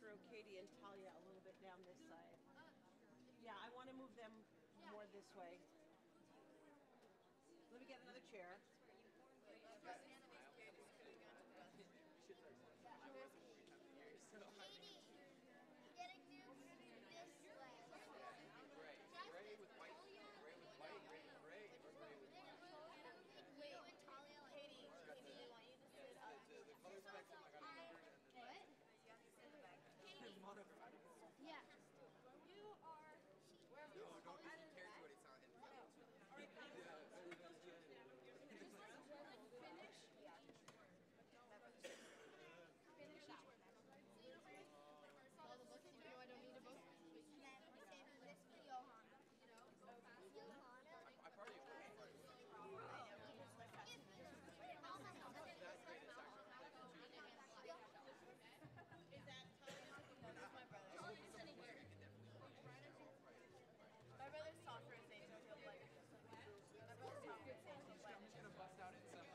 throw Katie and Talia a little bit down this side. Yeah, I want to move them more this way. Let me get another chair. Katie, getting moved this way. Gray with white, gray with white, gray with gray, or gray with white. You and Talia, like, Katie, I want you to sit up. The color spectrum, I got to remember. What? You have to sit in the back. Katie. Yeah. You are. No, don't use the carriage what it's on. Just like finish. Yeah. Finish out. All the books you know, I don't need a book. This for Johanna. Johanna? I party with her. Is that That's my brother. He's sitting here. My brother's softer and saying so he'll play. My brother's softer and saying he'll play. I'm just gonna bust out in some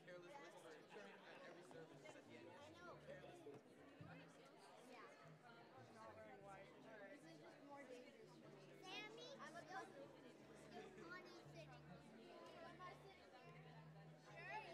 careless whisper at every service just at the end. I know. Yeah. Not wearing white. This is just more dangerous for me. Sammy, I'm still Connie sitting. Am I sitting there? Sure.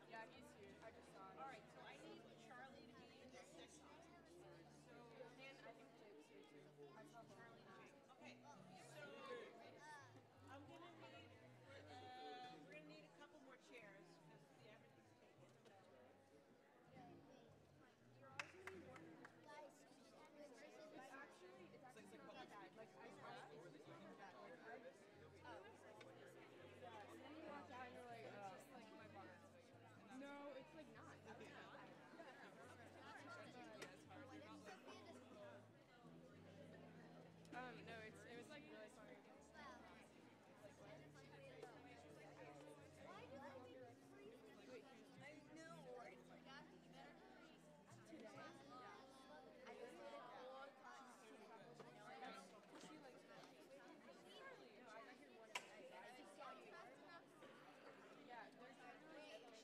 Yeah, he's here. I just saw him. All right, so I need Charlie to be in this section. So, Dan, I think Jake's here too. I saw Charlie and Jake. Okay, so I'm gonna need. We're gonna need a couple more chairs because everything's taken. You're always gonna need more. It's actually Like that. Like I saw that. Yeah, and then you walk out and you're like, it's just like my bar. No, it's like not. No, it was like really funny. Wait, I know. It's like today. I just did a cool she likes that. No, I hear one. Yeah,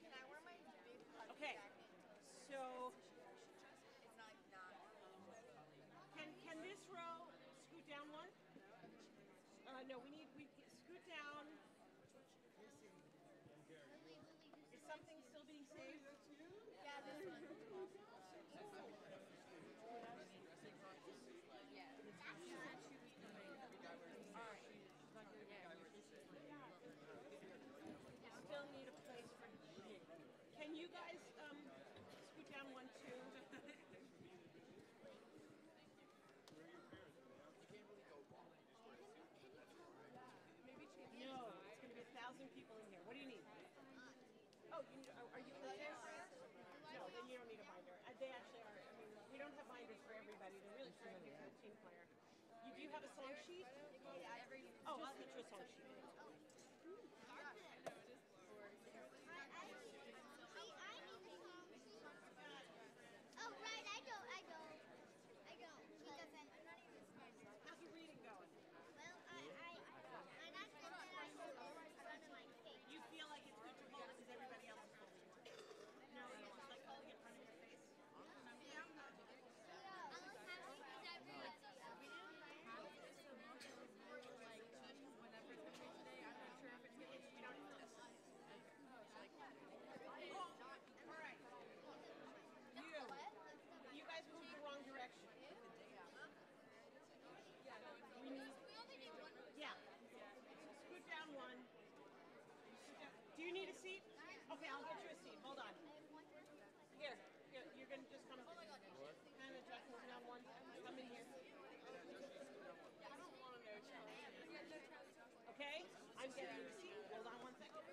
Can I wear my big okay, so It's not like not. can this row scoot down one? No, we scoot down. Is something still being saved? Yeah, this one. Still need a place for Jake. Can you guys scoot down one too? No, it's going to be 1,000 people in here. What do you need? Oh, are you in the chair? No, then you don't need a binder. They actually are. I mean, we don't have binders for everybody. They're really for the team player. Do you have a song sheet? Oh, I'll get you a song sheet. Oh, right, I don't. He doesn't. I'm not even surprised. How's your reading going? Well, I'm not good that I hold it in front of my face. You feel like it's good to hold it because everybody else is holding it? No, you just like holding it in front of your face? I look happy because everyone's All right. You guys moved the wrong direction. We need. Yeah. Scoot down one. Do you need a seat? Okay, I'll get you a seat. Hold on. Here, you're gonna just kind of adjust moving down one. Come in here. I don't want to know Charlie. Okay, I'm getting you a seat. Hold on one second.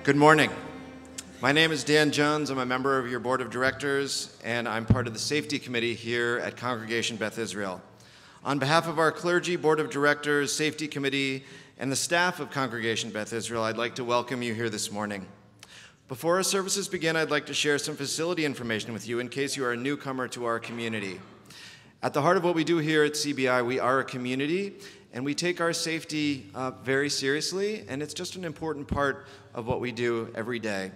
Good morning. My name is Dan Jones. I'm a member of your board of directors, and I'm part of the safety committee here at Congregation Beth Israel. On behalf of our clergy, board of directors, safety committee, and the staff of Congregation Beth Israel, I'd like to welcome you here this morning. Before our services begin, I'd like to share some facility information with you in case you are a newcomer to our community. At the heart of what we do here at CBI, we are a community, and we take our safety very seriously, and it's just an important part of what we do every day.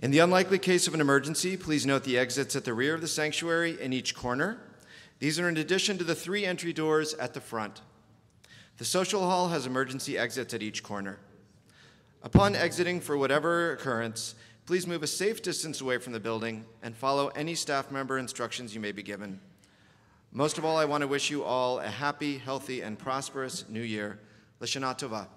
In the unlikely case of an emergency, please note the exits at the rear of the sanctuary in each corner. These are in addition to the 3 entry doors at the front. The social hall has emergency exits at each corner. Upon exiting for whatever occurrence, please move a safe distance away from the building and follow any staff member instructions you may be given. Most of all, I want to wish you all a happy, healthy, and prosperous new year. L'Shana Tova.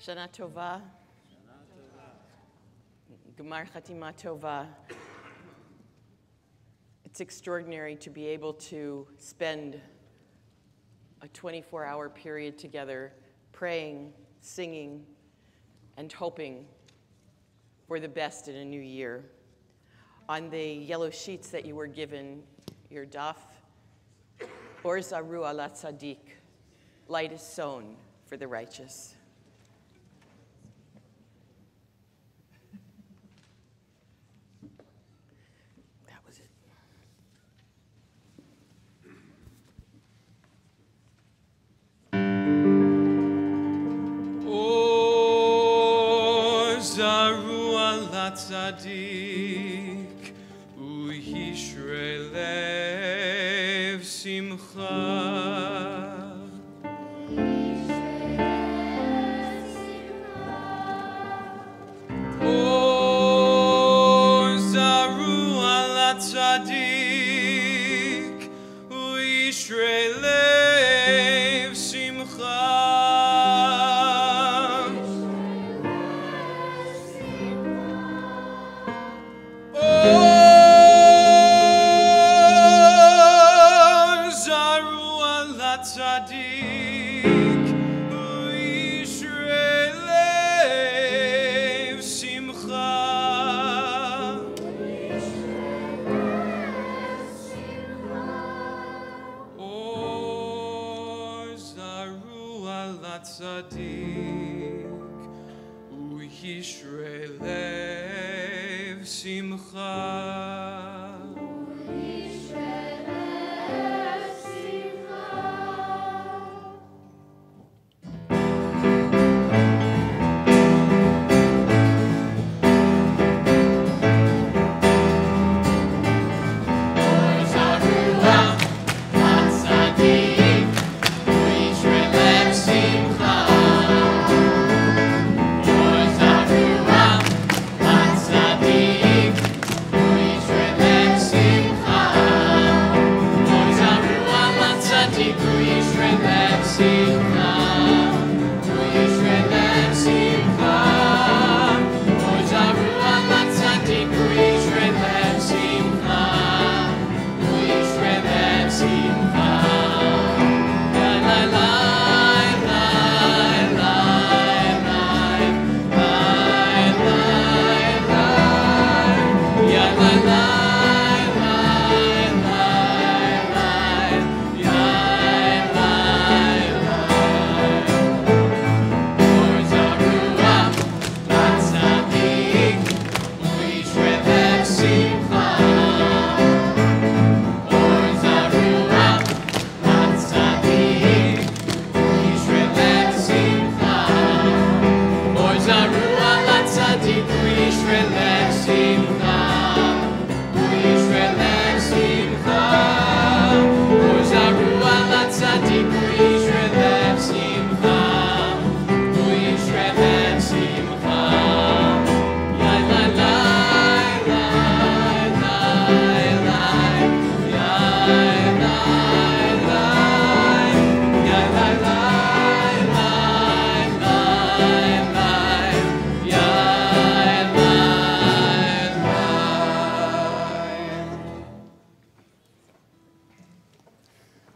Shana Tova. Gemar Chatima Tova. It's extraordinary to be able to spend a 24-hour period together praying, singing, and hoping for the best in a new year. On the yellow sheets that you were given, your daf, Or Zaru ala Tzaddik, light is sown for the righteous. Tzaddik u'yishrei lev simcha. O zaru ala tzaddik u'yishrei lev simcha. Tzaddik u'yishrei lev simcha.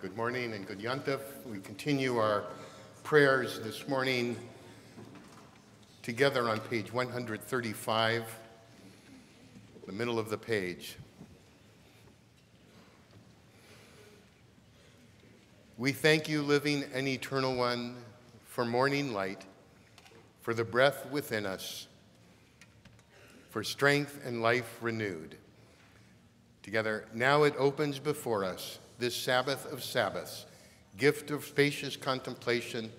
Good morning and good Yontif. We continue our prayers this morning together on page 135, the middle of the page. We thank you, living and eternal one, for morning light, for the breath within us, for strength and life renewed. Together, now it opens before us, this Sabbath of Sabbaths, gift of spacious contemplation,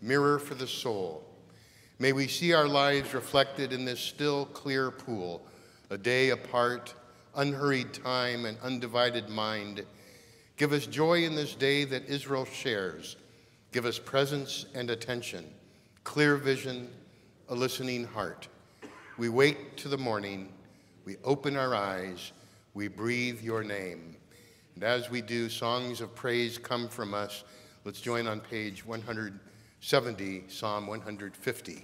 mirror for the soul. May we see our lives reflected in this still, clear pool, a day apart, unhurried time, and undivided mind. Give us joy in this day that Israel shares. Give us presence and attention, clear vision, a listening heart. We wake to the morning, we open our eyes, we breathe your name. And as we do, songs of praise come from us. Let's join on page 170, Psalm 150.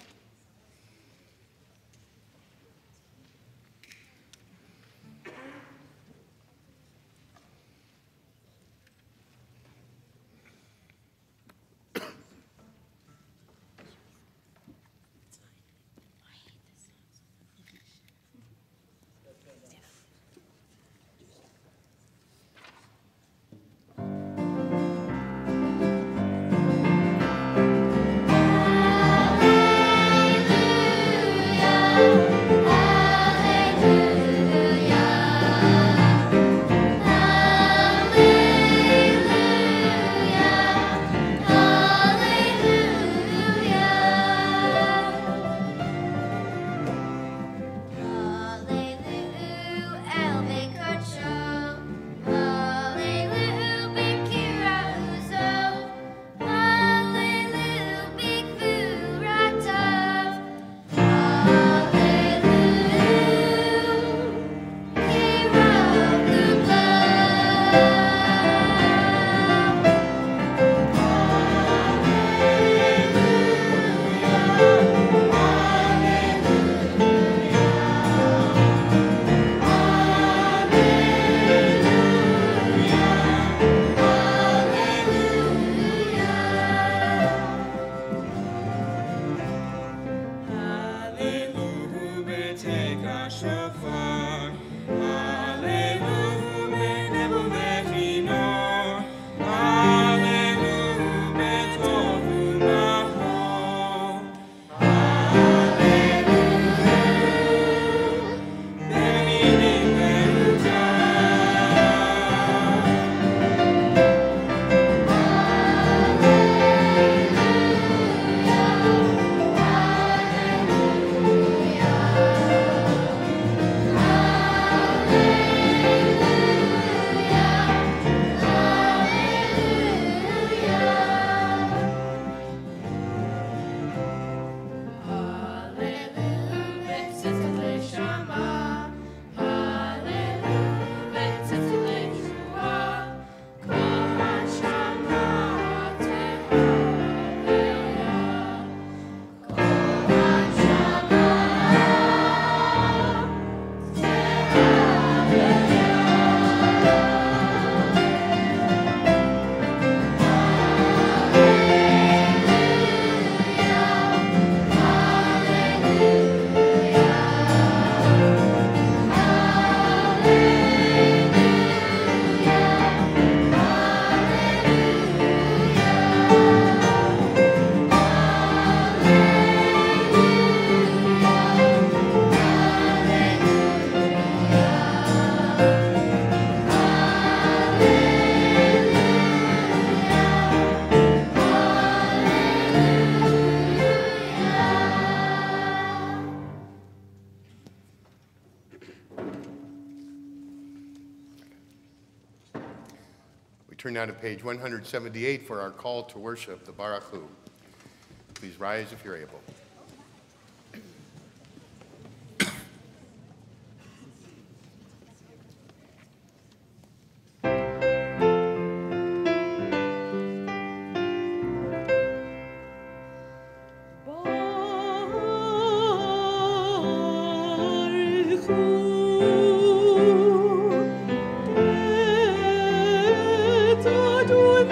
Turn now to page 178 for our call to worship, the Baruch Hu. Please rise if you're able. Adonai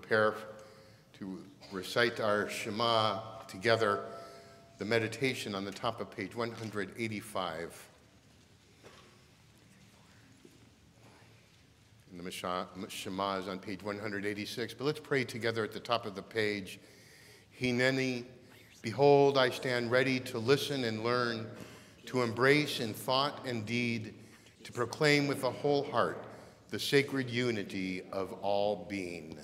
prepare to recite our Shema together, the meditation on the top of page 185. And the Shema is on page 186. But let's pray together at the top of the page. Hineni, behold, I stand ready to listen and learn, to embrace in thought and deed, to proclaim with a whole heart the sacred unity of all being.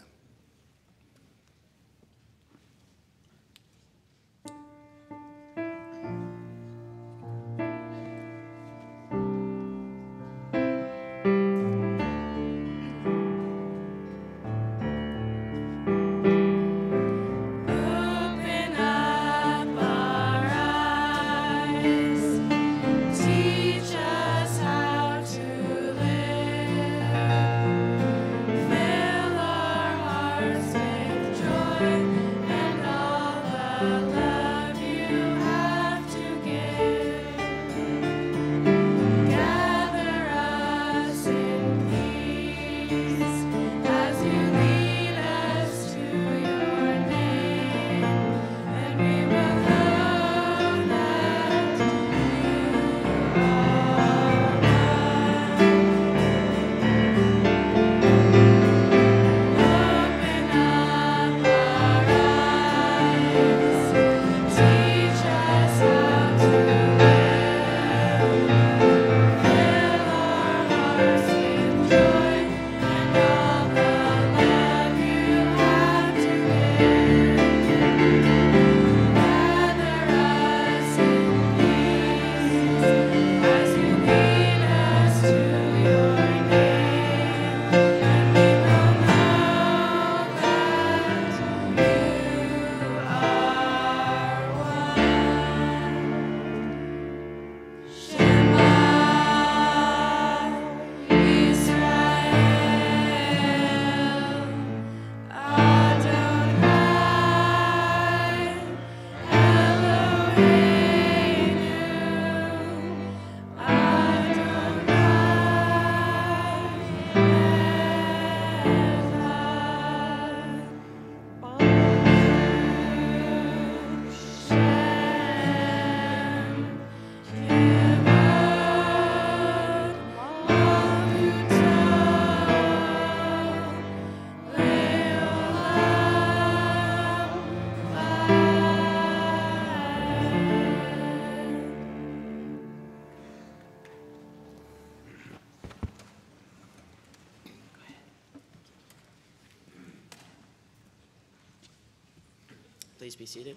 Please be seated.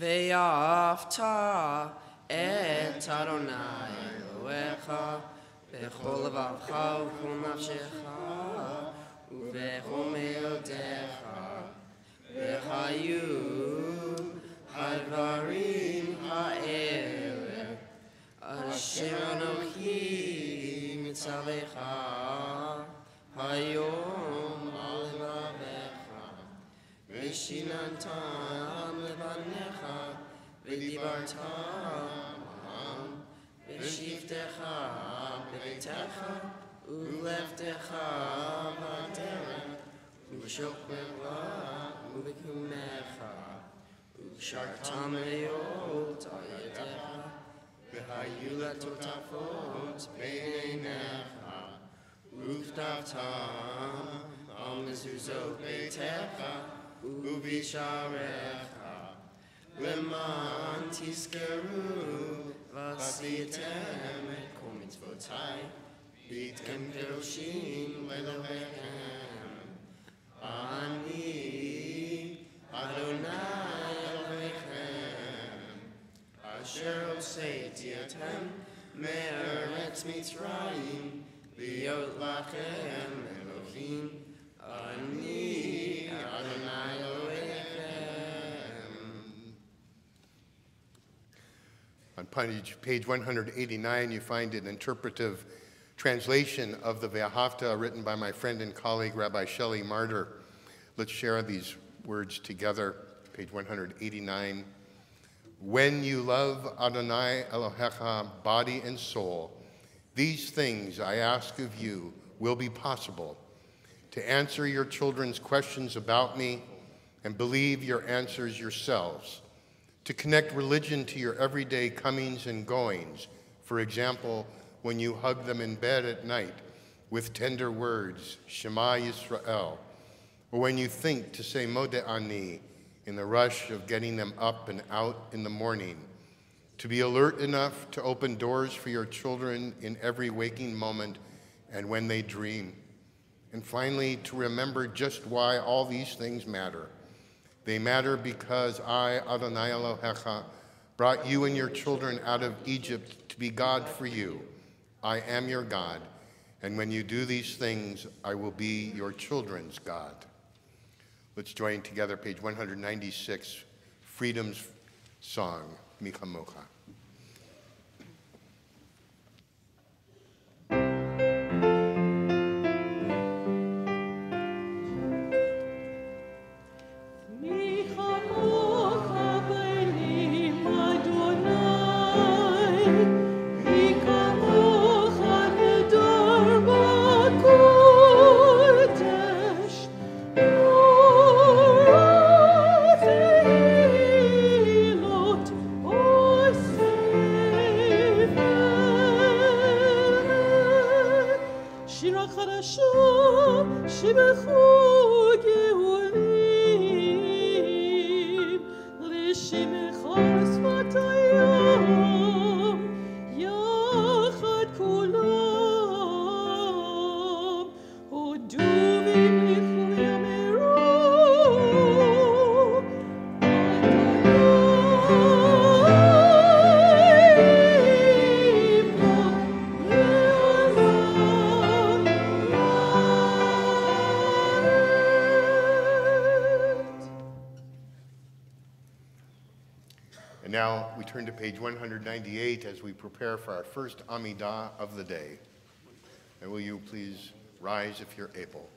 Ve'afta et Adonai Elohecha bechol levavcha u'chol nafshecha u'bechol me'odecha v'chayu hadvarim ha'ele asher anochi mitzavecha hayom al levavecha v'shinantam levanecha v'dibartam v'shiftecha b'beitecha u'leftecha b'derech u'shokbecha u'b'kumecha u'shartam le'ot al yedecha v'hayu letotafot b'neinecha u'ftavtam al mezuzot beitecha u'visharecha Leman tizkeru v'asitem et kol mitzvotai v'itkem kedoshim le'Elohechem Ani Adonai Elohechem asher hoseiti atem me'eretz Mitzrayim liot lachem Elohim Ani Adonai Elohechem. On page 189, you find an interpretive translation of the Ve'ahavta written by my friend and colleague, Rabbi Shelley Martyr. Let's share these words together. Page 189. When you love Adonai Elohecha, body and soul, These things I ask of you will be possible: to answer your children's questions about me and believe your answers yourselves, to connect religion to your everyday comings and goings, for example, when you hug them in bed at night with tender words, Shema Yisrael, or when you think to say Modeh Ani in the rush of getting them up and out in the morning, to be alert enough to open doors for your children in every waking moment and when they dream. And finally, to remember just why all these things matter. They matter because I, Adonai Elohecha, brought you and your children out of Egypt to be God for you. I am your God, and when you do these things, I will be your children's God. Let's join together, page 196, Freedom's Song, Micha Mocha. Now we turn to page 198 as we prepare for our first Amidah of the day. And will you please rise if you're able?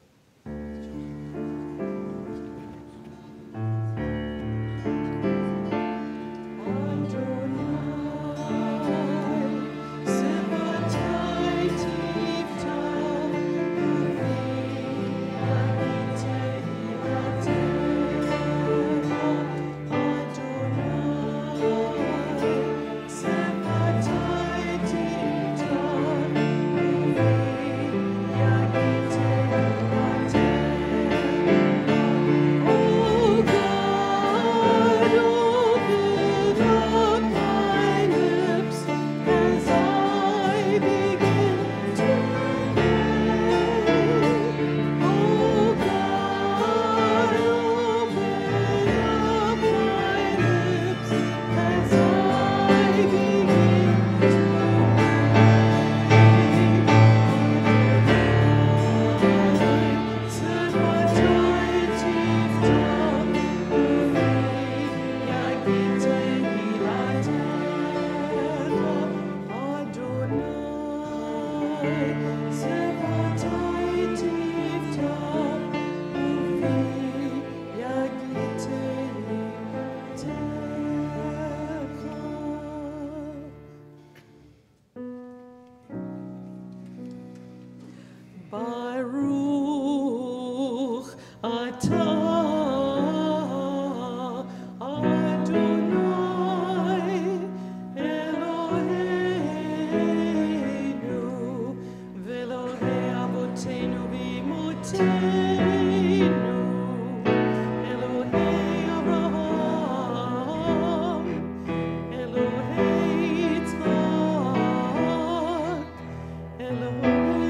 Elohim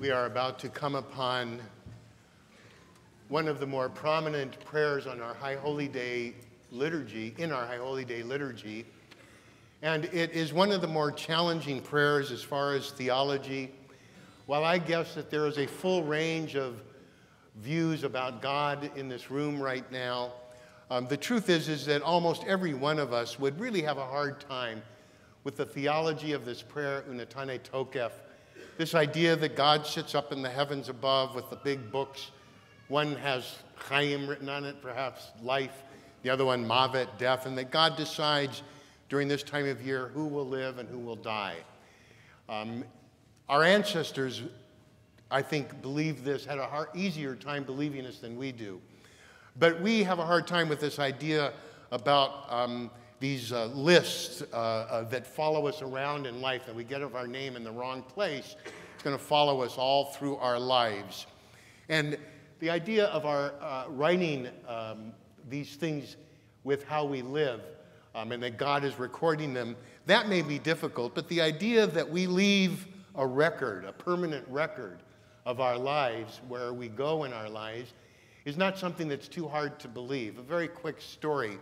We are about to come upon one of the more prominent prayers on our High Holy Day liturgy, in our High Holy Day liturgy. And it is one of the more challenging prayers as far as theology. While I guess that there is a full range of views about God in this room right now, the truth is that almost every one of us would really have a hard time with the theology of this prayer, Unatane Tokef, this idea that God sits up in the heavens above with the big books. One has Chaim written on it, perhaps life, the other one Mavet, death, and that God decides during this time of year who will live and who will die. Our ancestors, I think, believed this, had a easier time believing this than we do. But we have a hard time with this idea about these lists that follow us around in life, that we get of our name in the wrong place. It's going to follow us all through our lives. And the idea of our writing these things with how we live, and that God is recording them, that may be difficult, but the idea that we leave a record, a permanent record of our lives, where we go in our lives, is not something that's too hard to believe. A very quick story.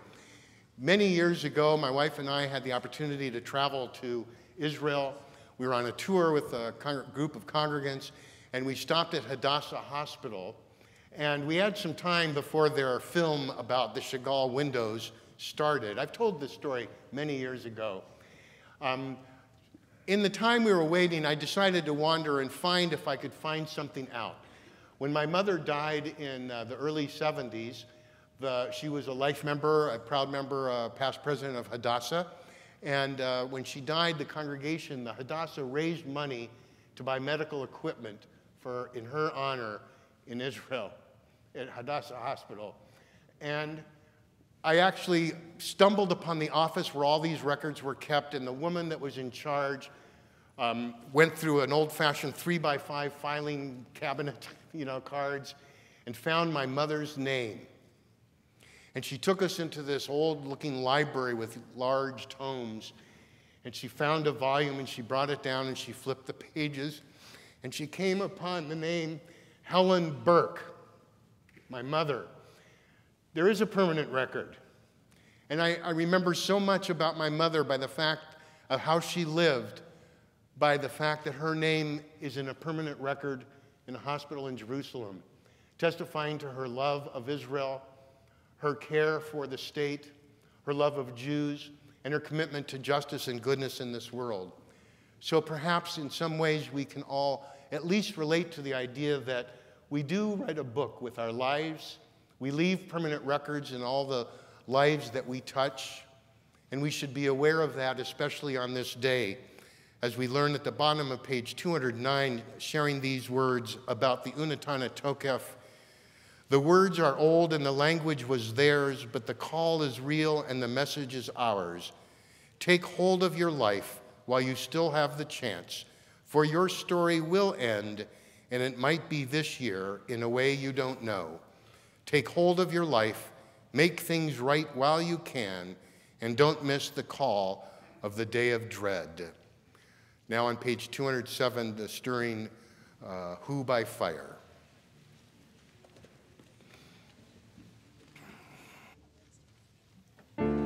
Many years ago, my wife and I had the opportunity to travel to Israel. We were on a tour with a group of congregants, and we stopped at Hadassah Hospital. And we had some time before their film about the Chagall windows started. I've told this story many years ago. In the time we were waiting, I decided to wander and find if I could find something out. When my mother died in the early 70s, she was a life member, a proud member, past president of Hadassah. And when she died, the congregation, the Hadassah, raised money to buy medical equipment in her honor in Israel at Hadassah Hospital. And I actually stumbled upon the office where all these records were kept, and the woman that was in charge went through an old-fashioned 3x5 filing cabinet, cards, and found my mother's name. And she took us into this old-looking library with large tomes, and she found a volume, and she brought it down, and she flipped the pages, and she came upon the name Helen Burke, my mother. There is a permanent record. And I remember so much about my mother by the fact of how she lived, by the fact that her name is in a permanent record in a hospital in Jerusalem, testifying to her love of Israel, her care for the state, her love of Jews, and her commitment to justice and goodness in this world. So perhaps in some ways we can all at least relate to the idea that we do write a book with our lives. We leave permanent records in all the lives that we touch, and we should be aware of that, especially on this day, as we learn at the bottom of page 209, sharing these words about the Unatana Tokef. The words are old and the language was theirs, but the call is real and the message is ours. Take hold of your life while you still have the chance, for your story will end, and it might be this year in a way you don't know. Take hold of your life, make things right while you can, and don't miss the call of the day of dread. Now on page 207, the stirring Who by Fire. Fire.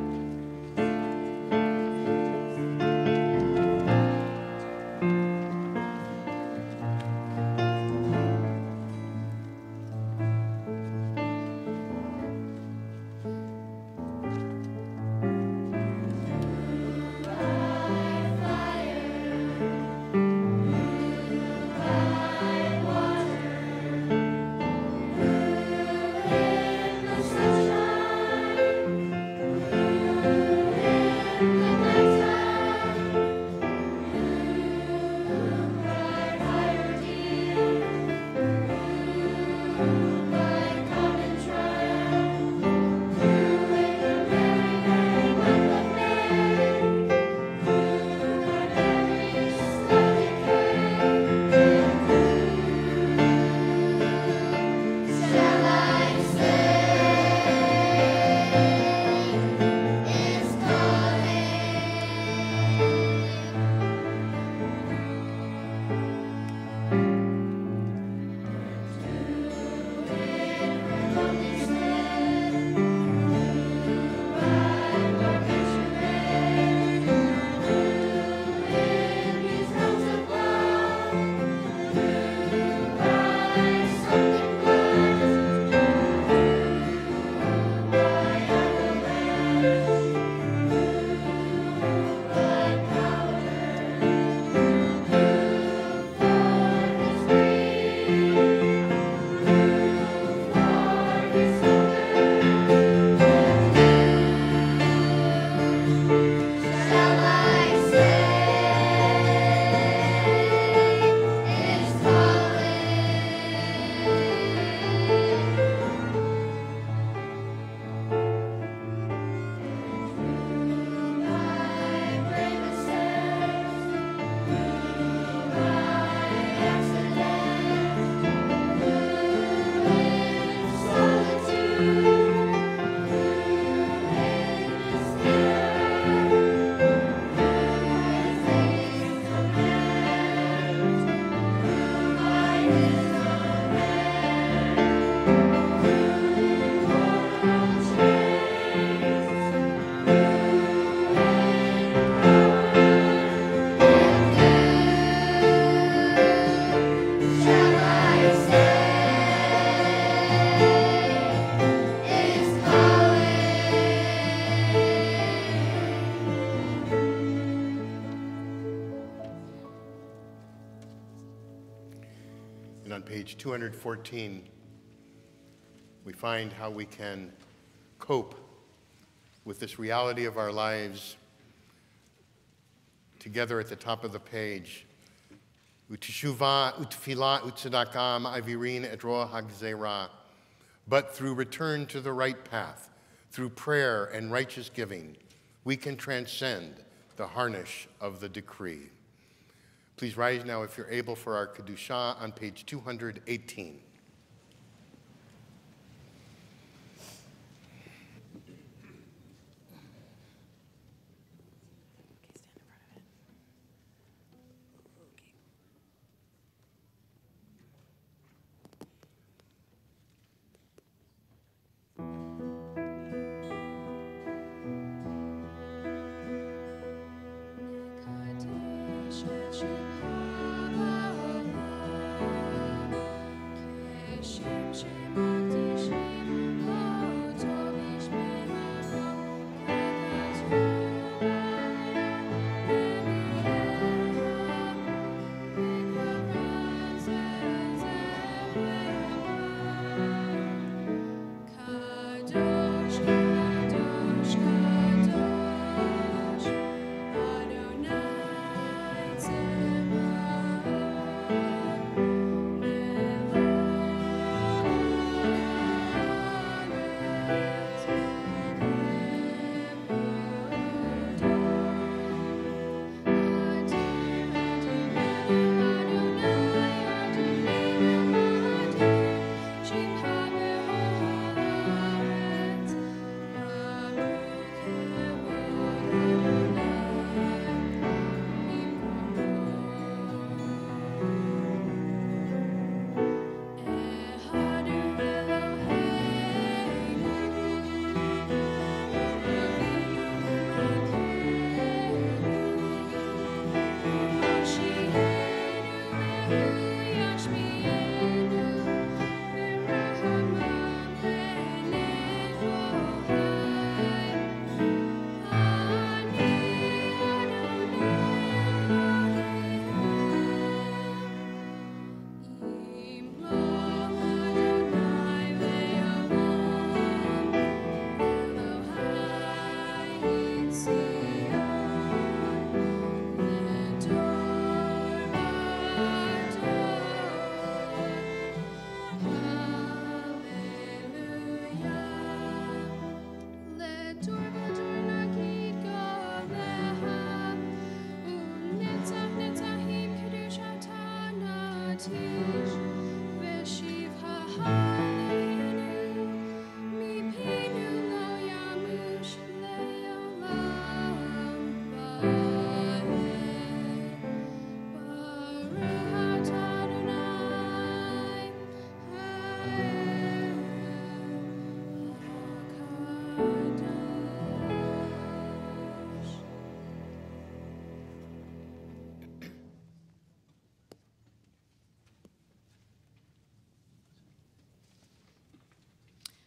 on page 214, we find how we can cope with this reality of our lives. Together at the top of the page, Uteshuva, utfila, utzedakah, ma'avirin et roa hagzera. But through return to the right path, through prayer and righteous giving, we can transcend the harnish of the decree. Please rise now if you're able for our Kedusha on page 218.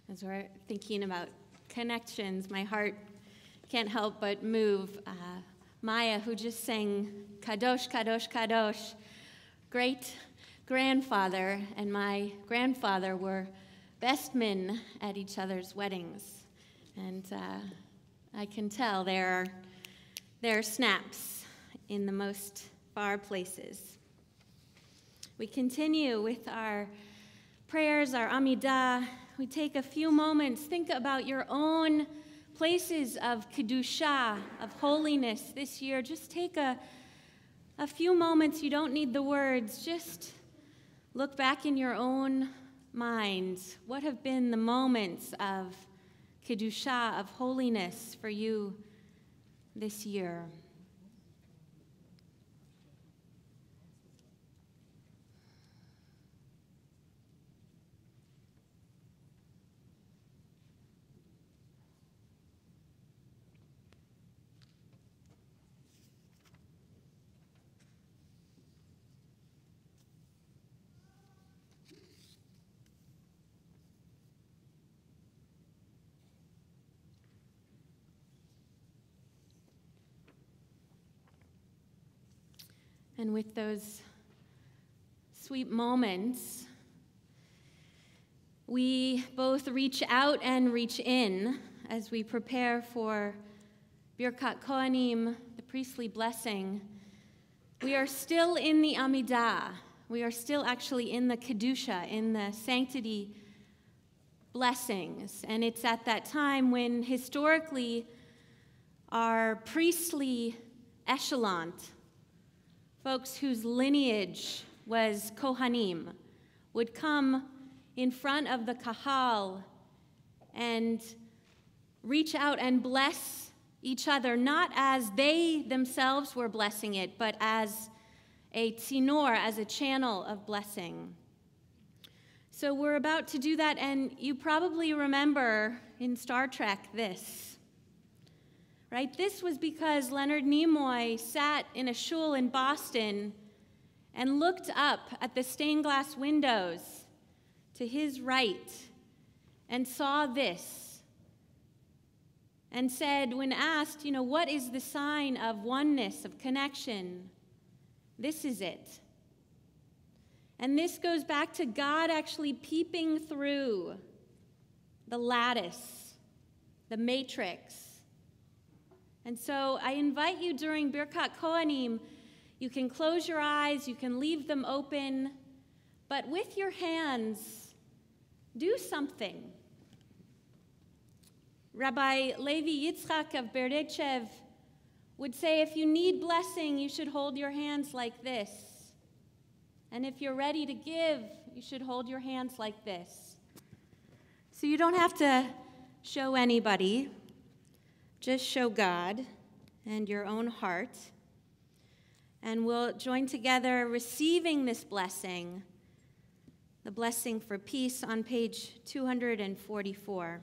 As we're thinking about connections, my heart can't help but move. Maya, who just sang Kadosh, Kadosh, Kadosh, great grandfather and my grandfather were best men at each other's weddings. And I can tell there are snaps in the most far places. We continue with our prayers, our Amidah. We take a few moments, think about your own places of Kedusha, of holiness this year. Just take a few moments. You don't need the words. Just look back in your own mind. What have been the moments of Kedusha, of holiness for you this year? And with those sweet moments, we both reach out and reach in as we prepare for Birkat Kohanim, the priestly blessing. We are still in the Amidah. We are still actually in the Kedusha, in the sanctity blessings. And it's at that time when historically our priestly echelon, folks whose lineage was Kohanim, would come in front of the Kahal and reach out and bless each other, not as they themselves were blessing it, but as a tzinor, as a channel of blessing. So we're about to do that, and you probably remember in Star Trek this, right? This was because Leonard Nimoy sat in a shul in Boston and looked up at the stained glass windows to his right and saw this and said, when asked, what is the sign of oneness, of connection? This is it. And this goes back to God actually peeping through the lattice, the matrix. And so I invite you during Birkat Kohanim, you can close your eyes, you can leave them open, but with your hands, do something. Rabbi Levi Yitzchak of Berdichev would say, if you need blessing, you should hold your hands like this. And if you're ready to give, you should hold your hands like this. So you don't have to show anybody, just show God and your own heart. And we'll join together receiving this blessing, the blessing for peace on page 244.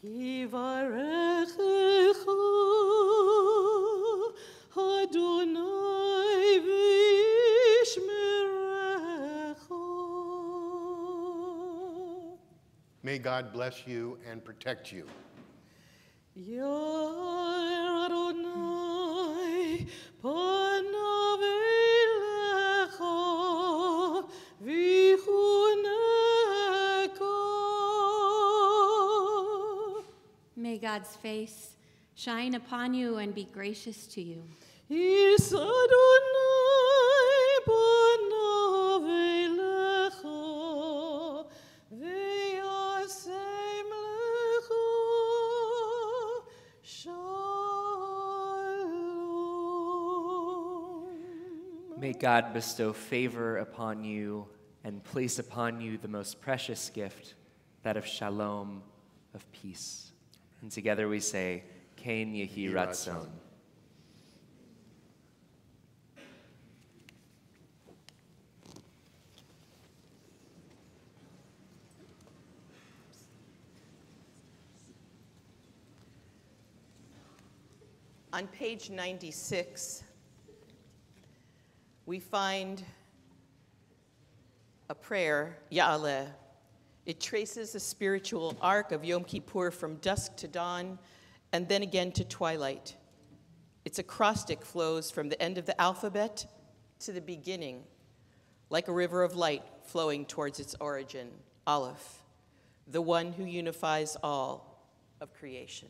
Yivarechecha Adonai v'yishmerecha. May God bless you and protect you. Yair Adonai panav elecha v'chuneka. May God's face shine upon you and be gracious to you. Is Adonai panav elecha v'yasem lecha shalom. May God bestow favor upon you and place upon you the most precious gift, that of shalom, of peace. And together we say, Ken Yehi Ratzon. On page 96, we find a prayer, Ya'aleh. It traces the spiritual arc of Yom Kippur from dusk to dawn and then again to twilight. Its acrostic flows from the end of the alphabet to the beginning, like a river of light flowing towards its origin, Aleph, the one who unifies all of creation.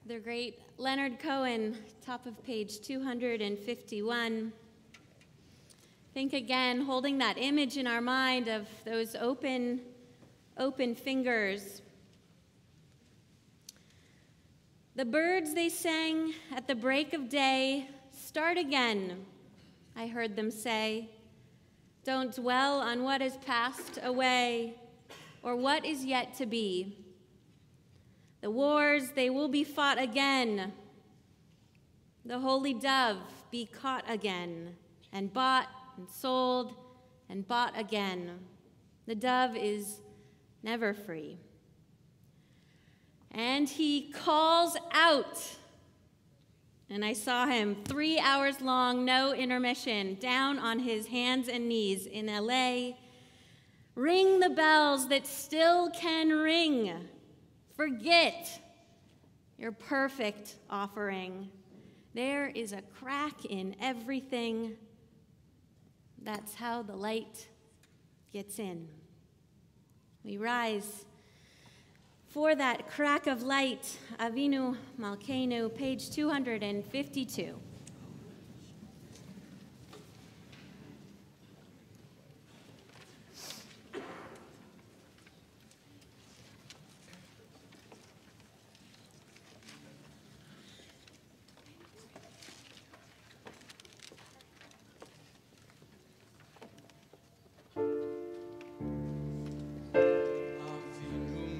The great Leonard Cohen, top of page 251. Think again, holding that image in our mind of those open fingers. The birds, they sang at the break of day, start again, I heard them say. Don't dwell on what has passed away or what is yet to be. The wars, they will be fought again. The holy dove be caught again and bought and sold and bought again. The dove is never free. And he calls out. And I saw him 3 hours long, no intermission, down on his hands and knees in LA. Ring the bells that still can ring. Forget your perfect offering. There is a crack in everything. That's how the light gets in. We rise for that crack of light. Avinu Malkeinu, page 252.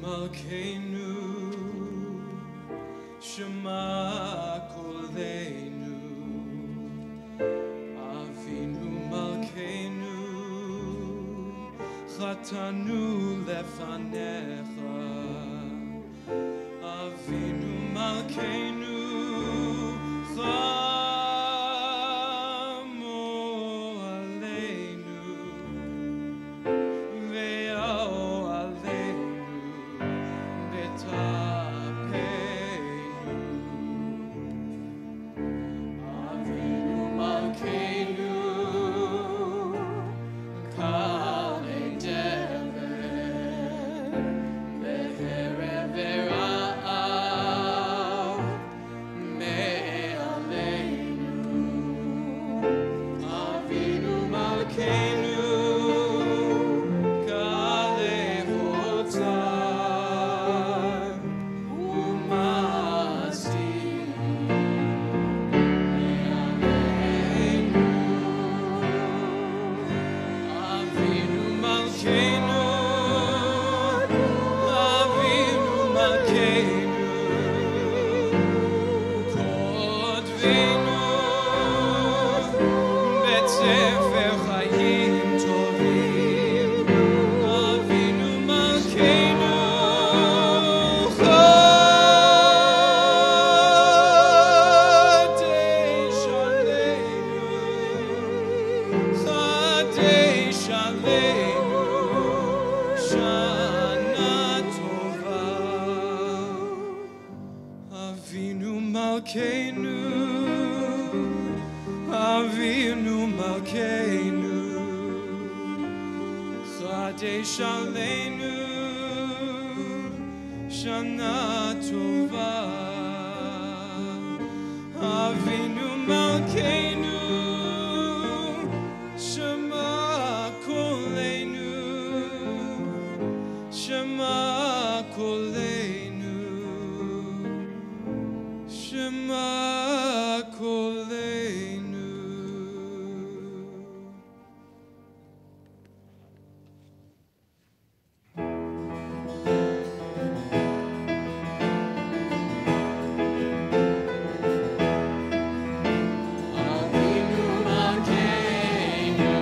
Malkeinu, Shema kolenu, Avinu Malkeinu, Chatanu lefanecha, Avinu Malkeinu, Chamo aleinu, Ve'o aleinu, Avinu Malkeinu, Kale Dever, Be'erev Vera'av, Me'aleinu. Avinu Malkeinu, Kale Hotzar, Avinu Malkeinu, Kaddish aleinu, Shana Tova. Avinu Malkeinu, Shema kolenu, Shema kolenu, Shema kolenu. Avinu Malkeinu,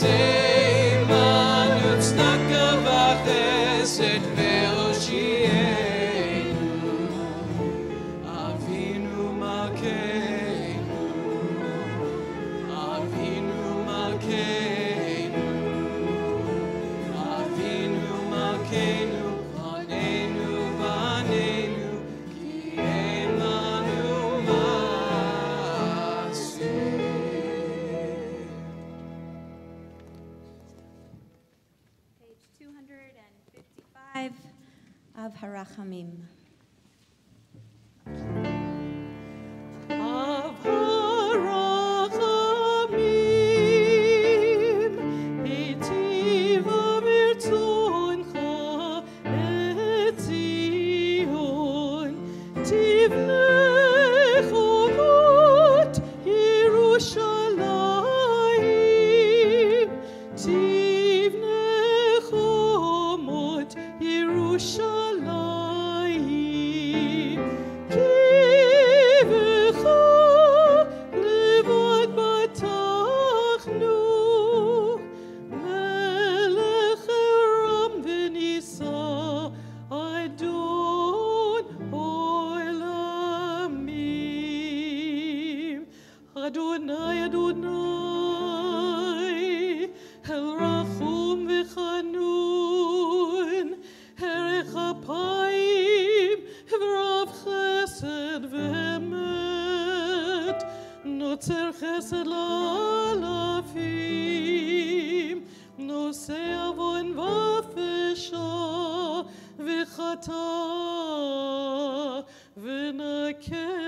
Seimanu tzedakah v'chesed ve'oshienu, Avinu Malkeinu, Avinu Malkeinu, Avinu Malkeinu, Anenu v'anenu, ki ein lanu ma'aseh. Page 255 of Harachamim. Av harachamim, hitiva virtzoncha et Zion, tivnei chovot Yerushalayim, tivnei chomot Yerushalayim, kivecha levad batachnu, melech Eram v'nisa Adon olamim. Adonai, Adonai, El Rachum v'chanun, Herech Apayim, V'rav Chesed v'emet, Notzer Chesed la'alafim, Nosei avon v'afesha, V'chata v'nakeh.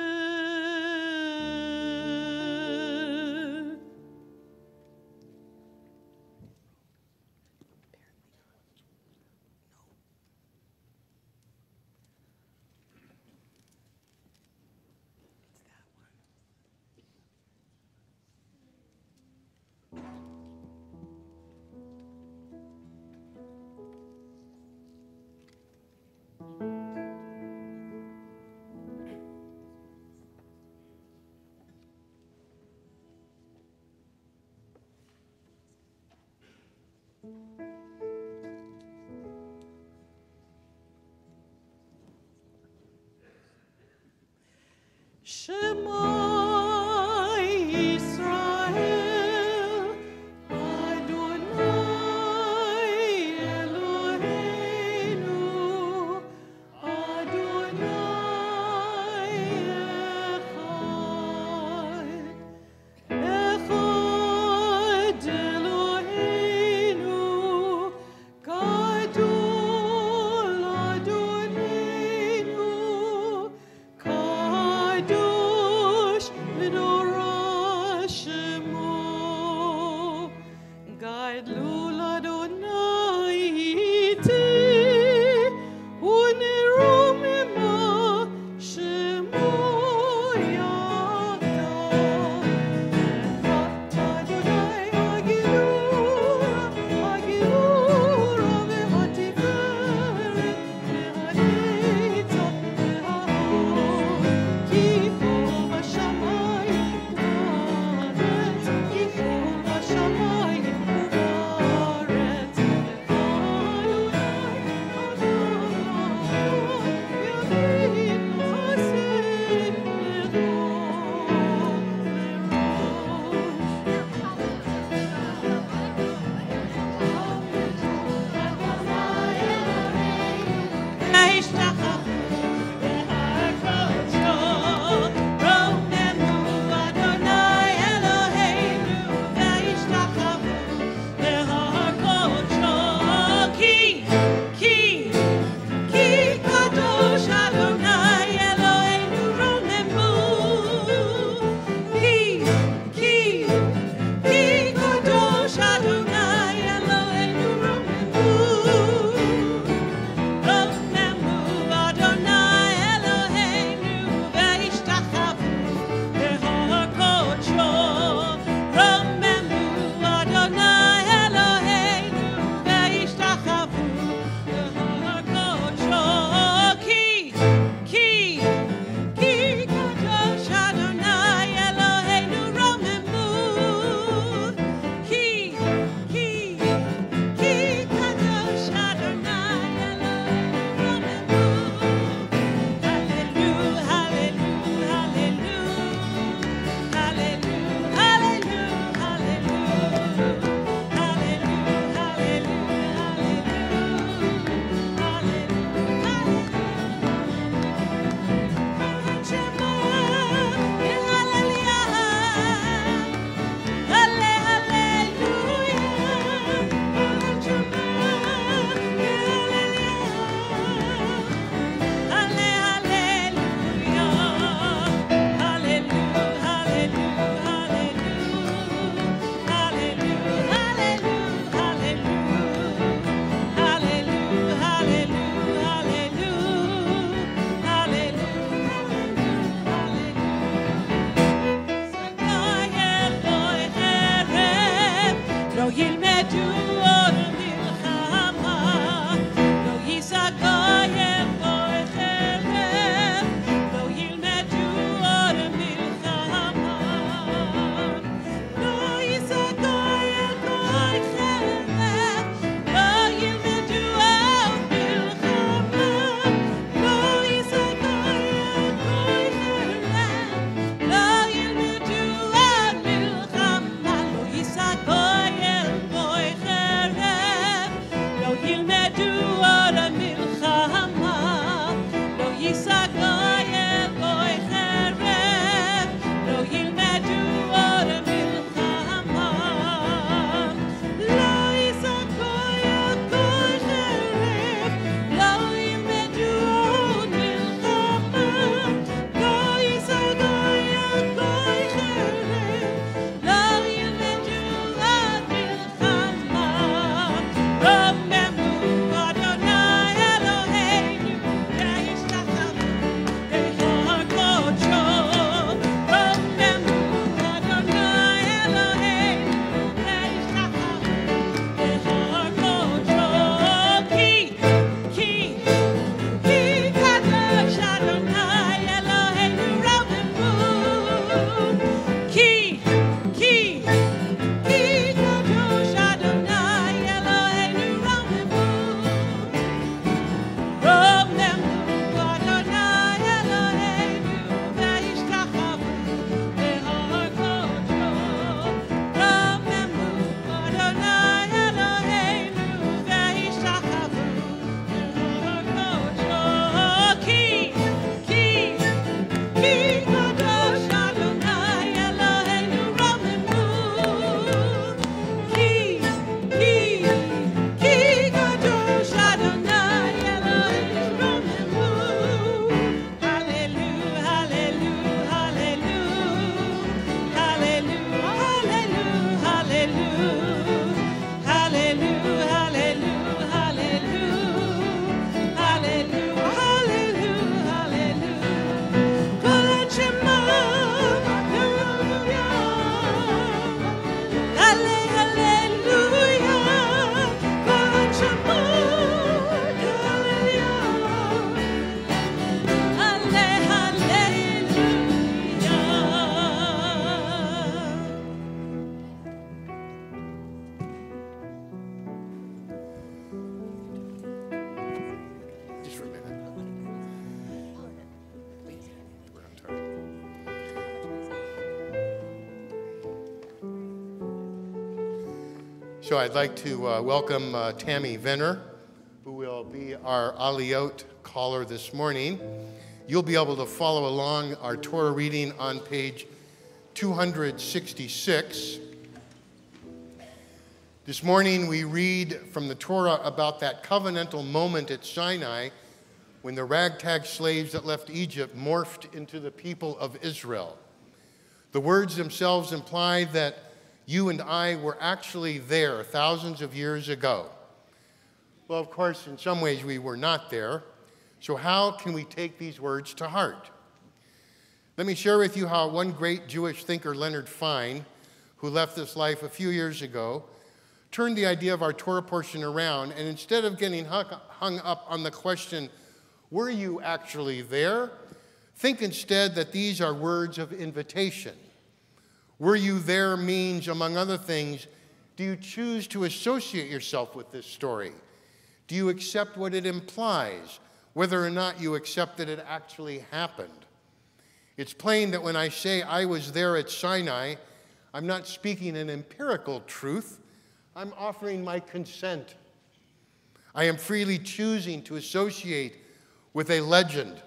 So I'd like to welcome Tammy Venner, who will be our Aliyot caller this morning. You'll be able to follow along our Torah reading on page 266. This morning we read from the Torah about that covenantal moment at Sinai when the ragtag slaves that left Egypt morphed into the people of Israel. The words themselves imply that you and I were actually there thousands of years ago. Well, of course, in some ways we were not there. So how can we take these words to heart? Let me share with you how one great Jewish thinker, Leonard Fine, who left this life a few years ago, turned the idea of our Torah portion around, and instead of getting hung up on the question, were you actually there? Think instead that these are words of invitation. Were you there means, among other things, do you choose to associate yourself with this story? Do you accept what it implies, whether or not you accept that it actually happened? It's plain that when I say I was there at Sinai, I'm not speaking an empirical truth. I'm offering my consent. I am freely choosing to associate with a legend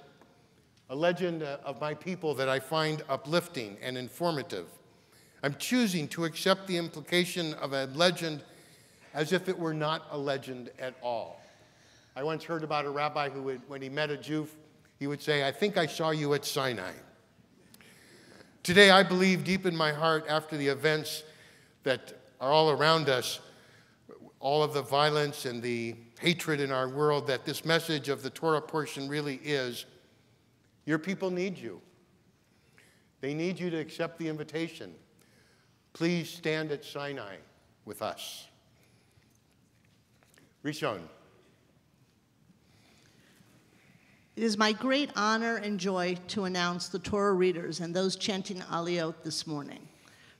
of my people that I find uplifting and informative. I'm choosing to accept the implication of a legend as if it were not a legend at all. I once heard about a rabbi who would, when he met a Jew, he would say, "I think I saw you at Sinai." Today, I believe deep in my heart, after the events that are all around us, all of the violence and the hatred in our world, that this message of the Torah portion really is, your people need you. They need you to accept the invitation. Please stand at Sinai with us. Rishon. It is my great honor and joy to announce the Torah readers and those chanting Aliyot this morning.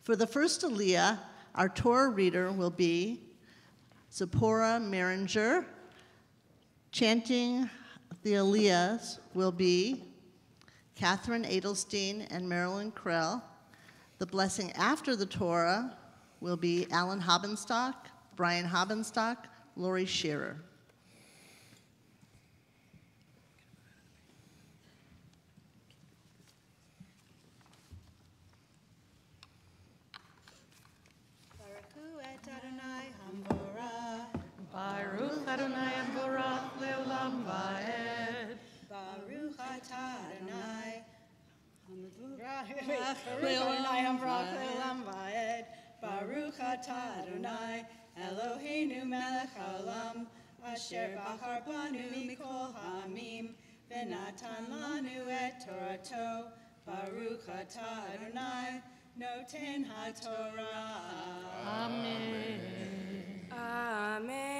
For the first Aliyah, our Torah reader will be Zipporah Meringer. Chanting the Aliyahs will be Catherine Edelstein and Marilyn Krell. The blessing after the Torah will be Alan Habenstock, Brian Habenstock, Lori Shearer. Baruch Adonai Amvorach Leolam Vaed. Baruch atah Adonai. Adonai Amvrach Leolam Vaed. Baruch atah Adonai. Eloheinu melech haolam. Asher bachar banu mikol ha'amim. V'natan lanu et Torato. Baruch atah Adonai. Noten haTorah. Amen. Amen.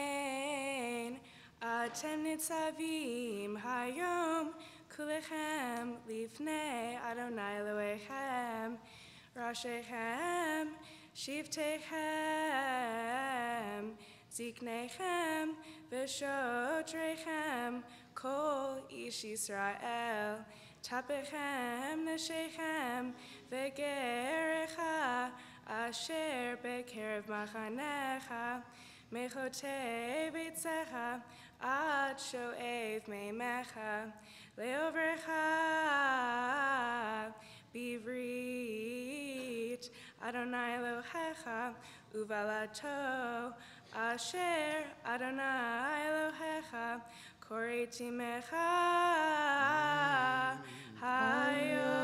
Atem nitzavim hayom kulechem lifnei Adonai Elohechem Rashechem Shiftechem Ziknechem V'shotrechem Kol Ish Yisrael Tapechem Neshechem V'gerecha Asher Bekerev Machanecha Mechotei Beitzecha Ad Shoev Meimecha Leovrecha Bivrit Adonai Elohecha Uvalato Asher Adonai Elohecha Koreti Mecha Hayom.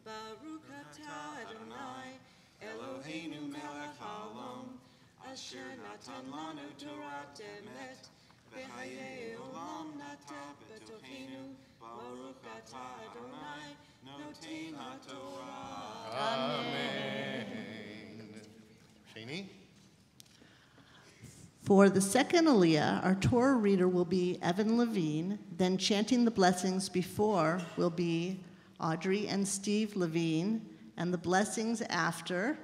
Baruch atah Adonai, Eloheinu melech haolam, asher natan lanu Torat emet, v'chayei olam nata b'tochenu. Baruch atah Adonai, noten haTorah. Amen. Shani? For the second Aliyah, our Torah reader will be Evan Levine. Then chanting the blessings before will be Audrey and Steve Levine, and the blessings after,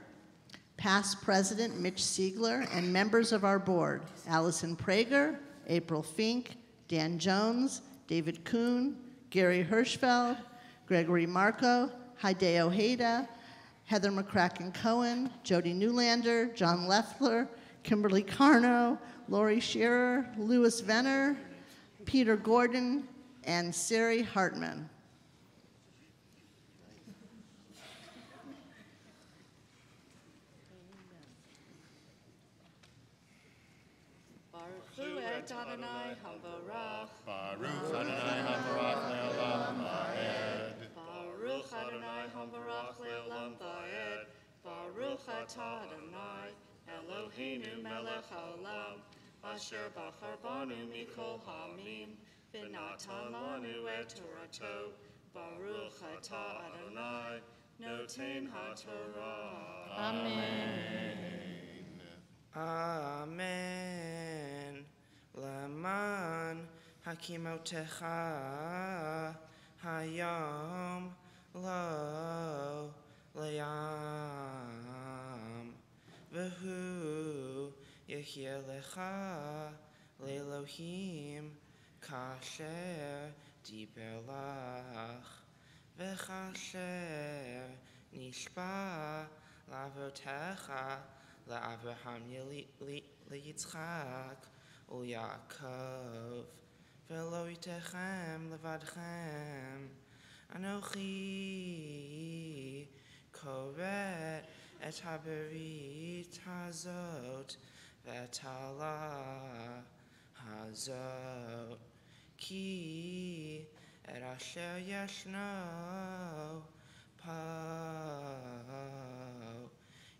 past President Mitch Siegler and members of our board, Allison Prager, April Fink, Dan Jones, David Kuhn, Gary Hirschfeld, Gregory Marco, Hideo Hayda, Heather McCracken-Cohen, Jody Newlander, John Leffler, Kimberly Carno, Lori Shearer, Louis Venner, Peter Gordon, and Sari Hartman. Baruch Adonai Havarach. Baruch Adonai Havarach Leolam Vaed. Baruch Adonai Havarach Leolam Vaed. Baruch atah Adonai Eloheinu melech haolam. Asher bachar banu mikol ha'amim. V'natan lanu et Torato. Baruch atah Adonai noten haTorah. Amen. Amen. Laman hakimotecha hayom lo layam v'hu yehye lecha le'Elohim kasher diber lach v'chasher nishba lavotecha Abraham Yitzchak Yaakov Velo Yitechem Levadchem Anochi Koret Et Haberit Hazot Vetala Hazot Ki Et Asher Yeshno Po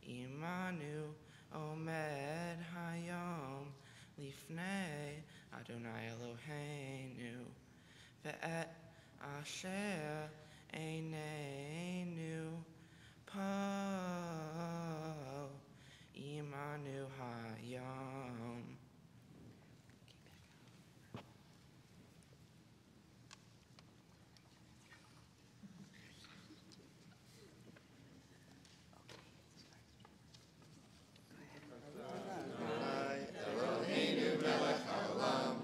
Imanu Omed Hayom Lifnei Adonai Eloheinu ve'et asher einenu po imanu hayom. Eloheinu melech haolam,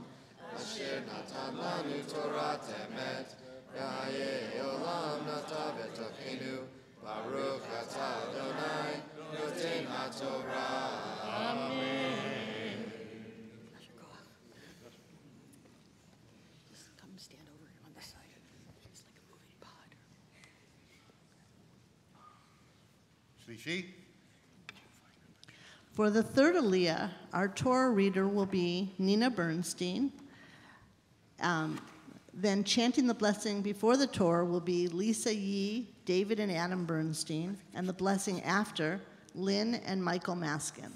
asher natan lanu Torah temet, v'hayei olam nata betochenu, Baruch atah Adonai, noten haTorah. Amen. Just come stand over on this side. It's like a moving pod. Shlishi? For the third Aliyah, our Torah reader will be Nina Bernstein. Then chanting the blessing before the Torah will be Lisa Yee, David and Adam Bernstein, and the blessing after, Lynn and Michael Maskin.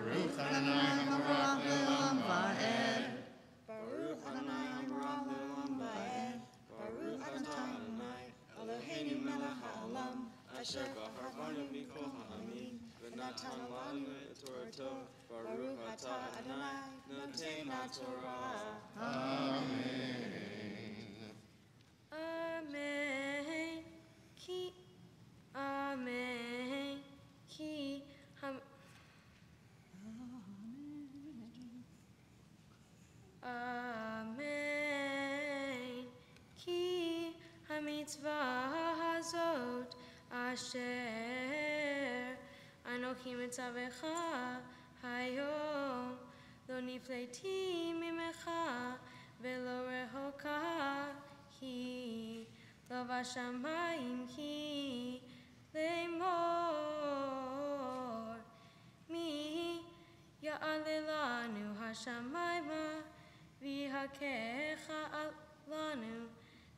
Baruch Adonai Habarach Le'olam Va'ed. Baruch Adonai Habarach Le'olam Va'ed. Baruch Adonai Eloheinu melech haolam, asher bachar banu mikol ha'amim, v'natan lanu et Torato. Baruch atah Adonai noten haTorah. Amen. Amen. Amen. Amen. Ki hamitzvah hazot asher anochi mitzavecha hayom lo nifleti mimecha velo rehoka hi lo vashamayim hi lemor mi ya'alelanu hashamayma v'hakecha alanu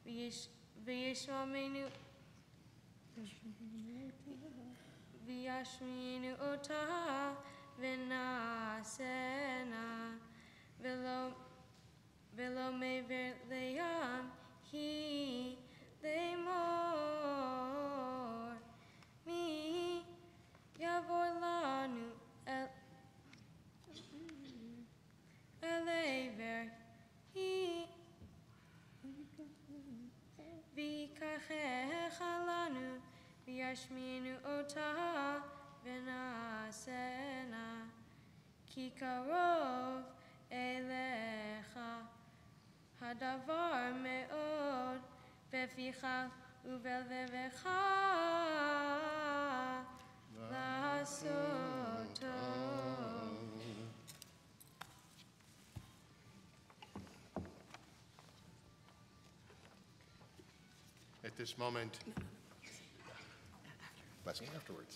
v'yishmamenu v'yashminu ota v'nasena v'lo mever leyam hi lemor mi yavor lanu elever hi v'kachecha lanu v'yashminu ota v'nasena ki karov elecha hadavar me'od veficha uvelvevecha lasoto. At this moment, blessing afterwards.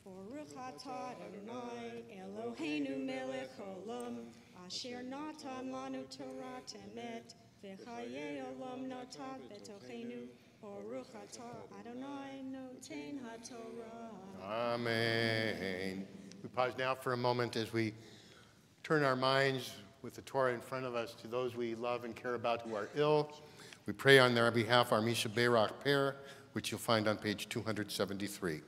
Baruch atah Adonai Eloheinu melech haolam, asher natan lanu Torah temet, v'chayei olam nata betochenu. Baruch atah Adonai noten haTorah. Amen. We pause now for a moment as we turn our minds with the Torah in front of us to those we love and care about who are ill. We pray on their behalf our Misha Beirach prayer, which you'll find on page 273.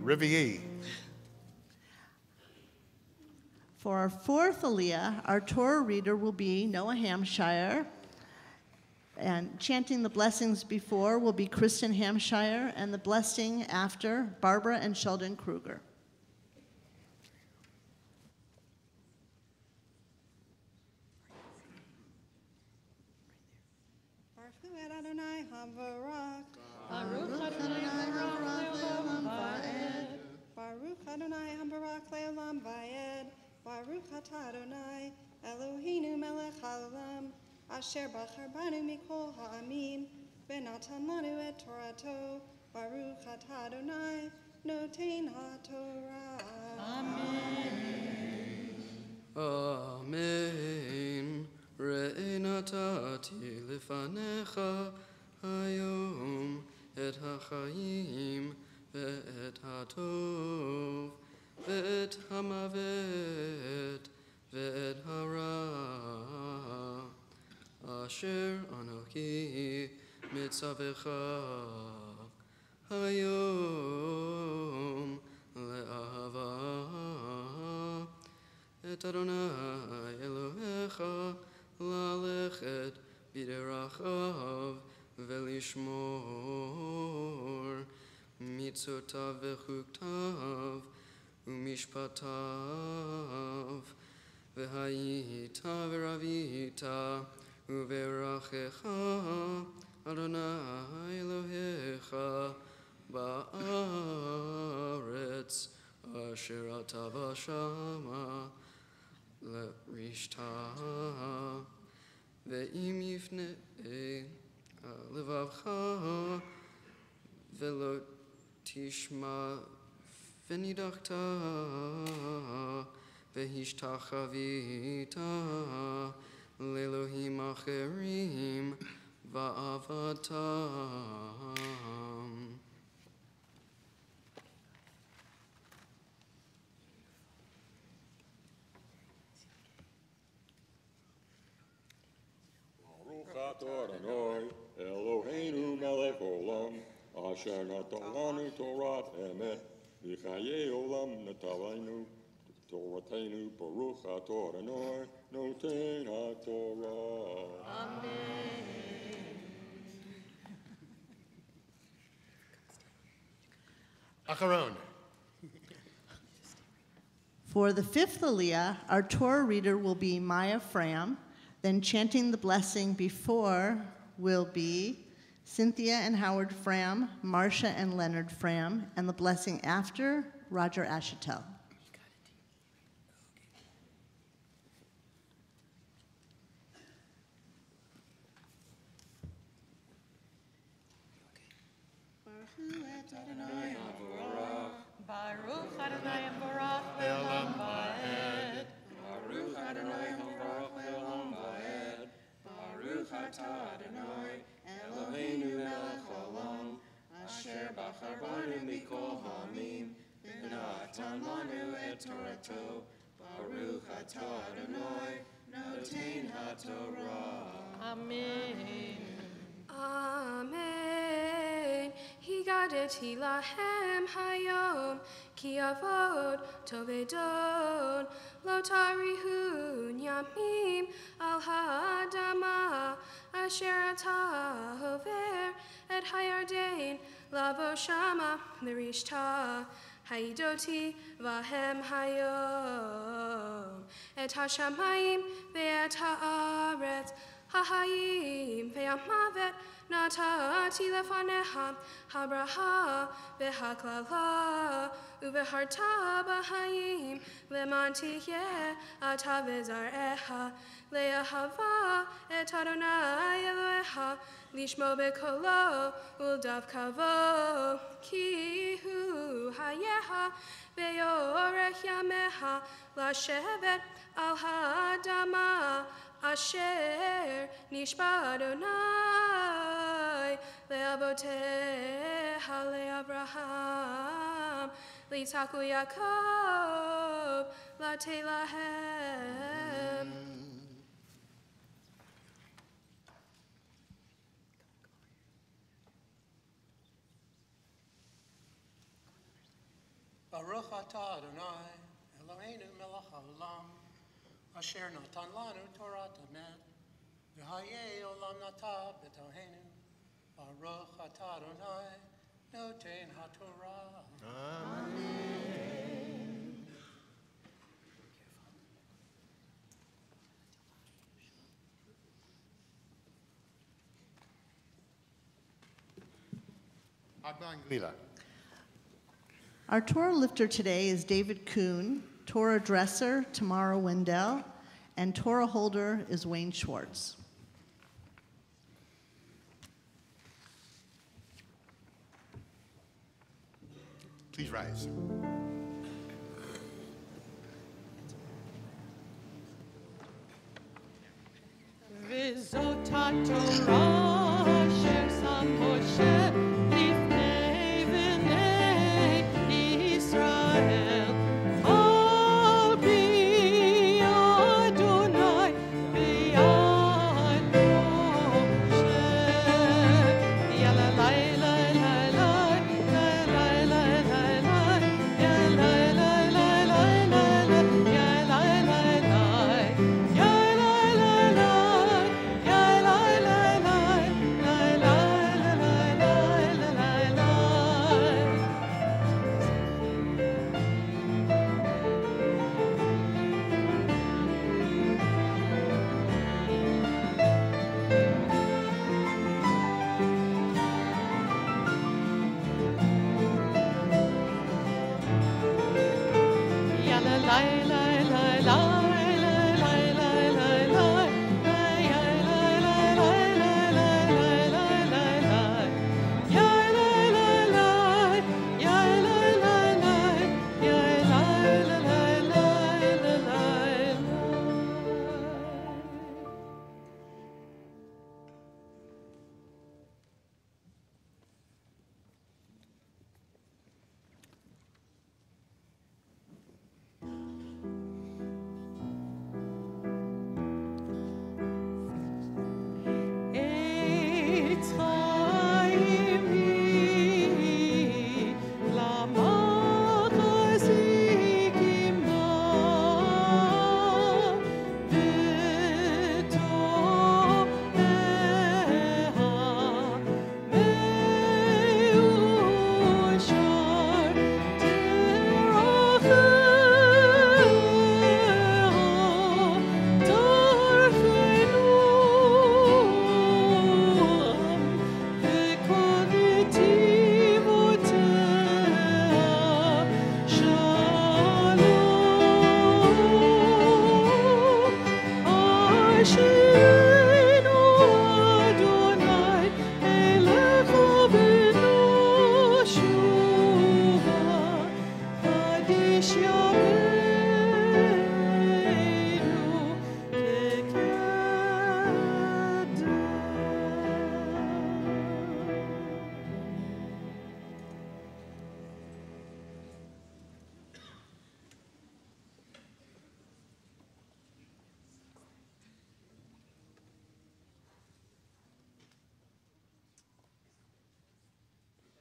Rivier. For our fourth Aliyah, our Torah reader will be Noah Hampshire. And chanting the blessings before will be Kristen Hampshire, and the blessing after, Barbara and Sheldon Kruger. Baruch Adonai Hambarak Leolam Va'ed. Baruch Adonai Hambarak Leolam Va'ed. Baruch Atah Adonai Eloheinu Melech Haolam Asher Bachar Banu Mikol Ha'amim V'natan Lanu Et Torato. Baruch Atah Adonai Notein HaTorah. Amen. Amen. Re'e natati lefanecha hayom et hachayim ve'et hatov ve'et hamavet ve'et hara asher anochi mitzavecha hayom le'ahava et Adonai Elohecha lalechet biderachav velishmor mitzotav vechuktav umishpatav v'hayita v'ravita uverachecha Adonai Elohecha ba'aretz asher ata b'shama le'rishta ve'im yifne levavcha ve'lo tishma v'nidachta ve'hishtachavita le'elohim acherim va'avatam. Adonai, Eloheinu melech olam, asher natan lanu Torat emet, v'chayei olam natalenu, Toratenu, Baruch atah Adonai, noten haTorah. Amen. Acharon. For the fifth Aliyah, our Torah reader will be Maya Fram. Then chanting the blessing before will be Cynthia and Howard Fram, Marcia and Leonard Fram, and the blessing after, Roger Ashetel. Baruch Adonai Hambarak Leolam Va'ed. Baruch Adonai Hambarak Leolam Va'ed. Baruch Atah Adonai Eloheinu Melech Olam Asher Bachar Banu Mikol Ha'amim V'natan Lanu Et Torato. Baruch Atah Adonai Notein HaTorah. Amen. Amen. Higadeti lahem hayom ki avod tovedon lo tarihun yamim al ha'adama asher atah hover et hayardein lavo shama l'rishta hayidoti vahem hayom et hashamayim ve'et ha'aretz ha'hayim ve'amavet natati lefaneha habraha ve'haklala uveharta b'hayim le'mantiyeh ata ve'zareha le'ahava et Adonai Elohecha lishmo bekolo uldav kavo ki hu hayeha ve'yorech yameha lashevet al ha'adama Asher nishba Adonai le'avoteha le'Abraham le'Yitzhak u'Yaakov la'teilahem. Baruch atah Adonai, Eloheinu melech haolam, asher natan lanu Torah emet, v'hayei olam nata b'tohenu, Baruch atah Adonai, noten haTorah. Amen. Lila. Our Torah lifter today is David Kuhn, Torah dresser Tamara Wendell, and Torah holder is Wayne Schwartz. Please rise. וזאת התורה אשר שם משה לפני בני ישראל, על פי אדוני ביד משה. יאללה לילה לילה לילה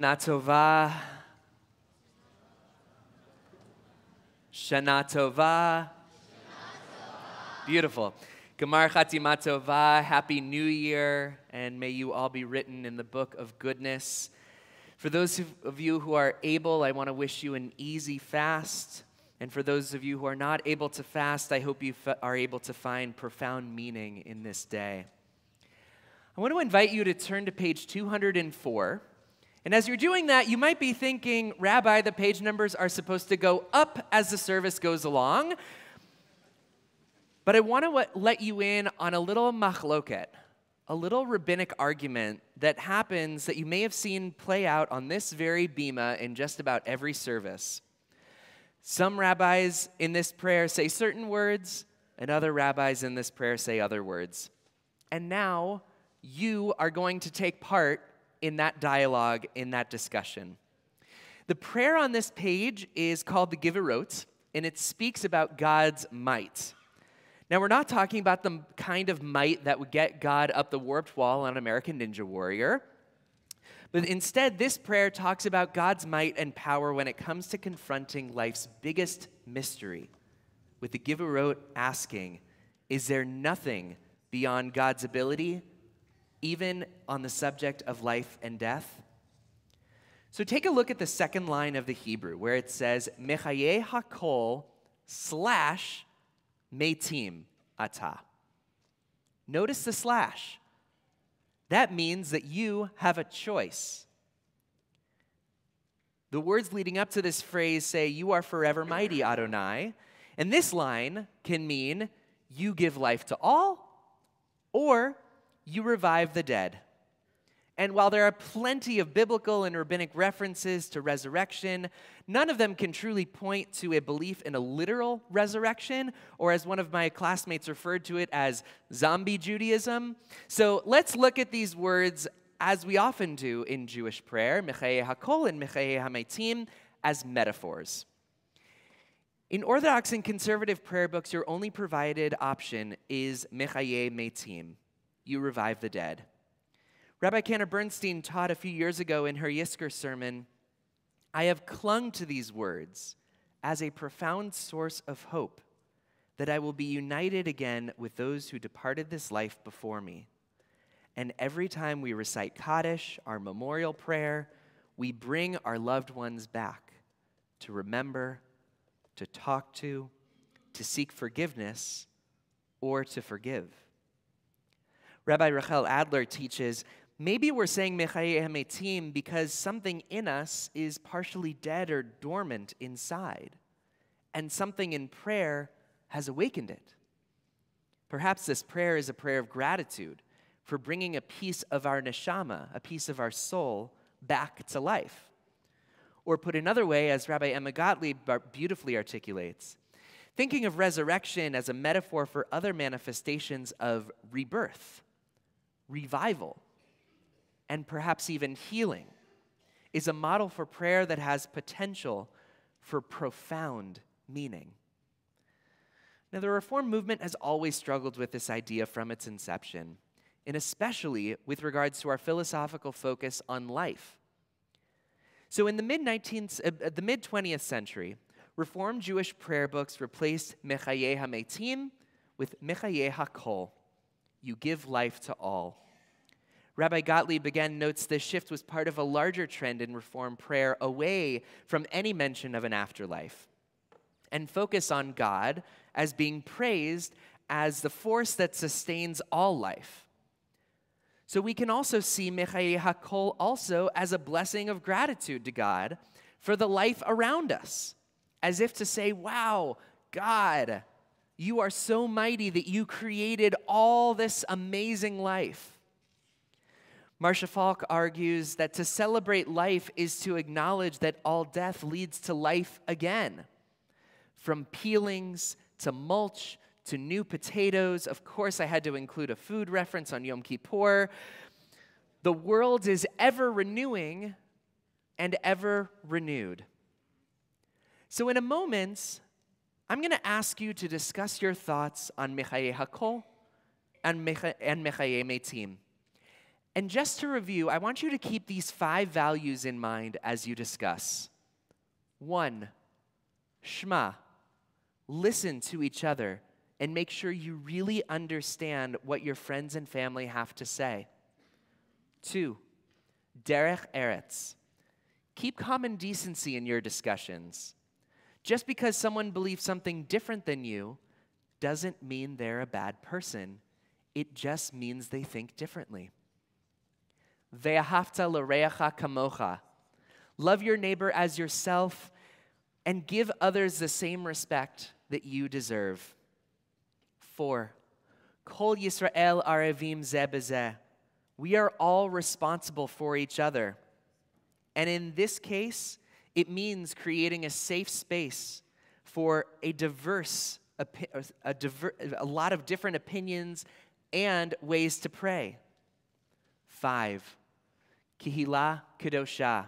Shana Tova. Shana Tova. Beautiful. Gemar Chatima Tova. Happy New Year, and may you all be written in the book of goodness. For those of you who are able, I want to wish you an easy fast. And for those of you who are not able to fast, I hope you are able to find profound meaning in this day. I want to invite you to turn to page 204. And as you're doing that, you might be thinking, Rabbi, the page numbers are supposed to go up as the service goes along. But I want to let you in on a little machloket, a little rabbinic argument that happens that you may have seen play out on this very bima in just about every service. Some rabbis in this prayer say certain words, and other rabbis in this prayer say other words. And now you are going to take part in that dialogue, in that discussion. The prayer on this page is called the Giverot, and it speaks about God's might. Now, we're not talking about the kind of might that would get God up the warped wall on American Ninja Warrior. But instead, this prayer talks about God's might and power when it comes to confronting life's biggest mystery, with the giverot asking, is there nothing beyond God's ability, even on the subject of life and death? So take a look at the second line of the Hebrew, where it says, Mechaye hakol / metim ata. Notice the slash. That means that you have a choice. The words leading up to this phrase say, you are forever mighty, Adonai. And this line can mean you give life to all, or you revive the dead. And while there are plenty of biblical and rabbinic references to resurrection, none of them can truly point to a belief in a literal resurrection, or as one of my classmates referred to it as zombie Judaism. So let's look at these words as we often do in Jewish prayer, Mechaye Hakol and Mechaye Hametim, as metaphors. In Orthodox and conservative prayer books, your only provided option is Mechaye Metim. You revive the dead. Rabbi Cantor Bernstein taught a few years ago in her Yizkor sermon, I have clung to these words as a profound source of hope that I will be united again with those who departed this life before me. And every time we recite Kaddish, our memorial prayer, we bring our loved ones back to remember, to talk to seek forgiveness, or to forgive. Rabbi Rachel Adler teaches, maybe we're saying Mechaye Hametim because something in us is partially dead or dormant inside, and something in prayer has awakened it. Perhaps this prayer is a prayer of gratitude for bringing a piece of our neshama, a piece of our soul, back to life. Or put another way, as Rabbi Emma Gottlieb beautifully articulates, thinking of resurrection as a metaphor for other manifestations of rebirth, revival, and perhaps even healing, is a model for prayer that has potential for profound meaning. Now, the Reform movement has always struggled with this idea from its inception, and especially with regards to our philosophical focus on life. So in the mid-20th century, Reformed Jewish prayer books replaced Mechaye Hametim with Mechaye Hakol. You give life to all. Rabbi Gottlieb again notes this shift was part of a larger trend in Reform prayer away from any mention of an afterlife and focus on God as being praised as the force that sustains all life. So we can also see Mechaye Hakol also as a blessing of gratitude to God for the life around us, as if to say, wow, God, you are so mighty that you created all this amazing life. Marcia Falk argues that to celebrate life is to acknowledge that all death leads to life again. From peelings to mulch to new potatoes. Of course, I had to include a food reference on Yom Kippur. The world is ever renewing and ever renewed. So in a moment, I'm going to ask you to discuss your thoughts on Mechaye Hakol and Mechaye Metim. And just to review, I want you to keep these 5 values in mind as you discuss. 1, Shema. Listen to each other and make sure you really understand what your friends and family have to say. 2, Derech Eretz. Keep common decency in your discussions. Just because someone believes something different than you doesn't mean they're a bad person. It just means they think differently. Ve'ahavta l'reacha kamocha. Love your neighbor as yourself and give others the same respect that you deserve. 4, Kol Yisrael arevim zeh b'zeh. We are all responsible for each other. And in this case, it means creating a safe space for a lot of different opinions and ways to pray. 5, Kehillah Kedusha.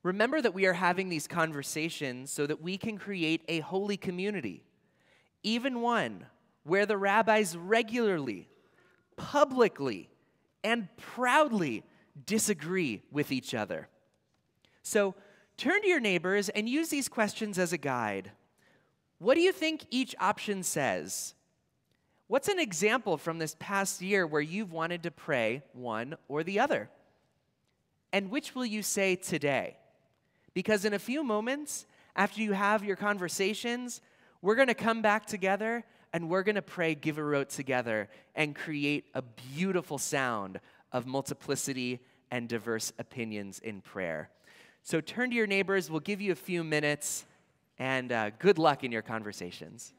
Remember that we are having these conversations so that we can create a holy community, even one where the rabbis regularly, publicly, and proudly disagree with each other. So turn to your neighbors and use these questions as a guide. What do you think each option says? What's an example from this past year where you've wanted to pray one or the other? And which will you say today? Because in a few moments, after you have your conversations, we're going to come back together and we're going to pray Giverot together and create a beautiful sound of multiplicity and diverse opinions in prayer. So turn to your neighbors. We'll give you a few minutes, and good luck in your conversations.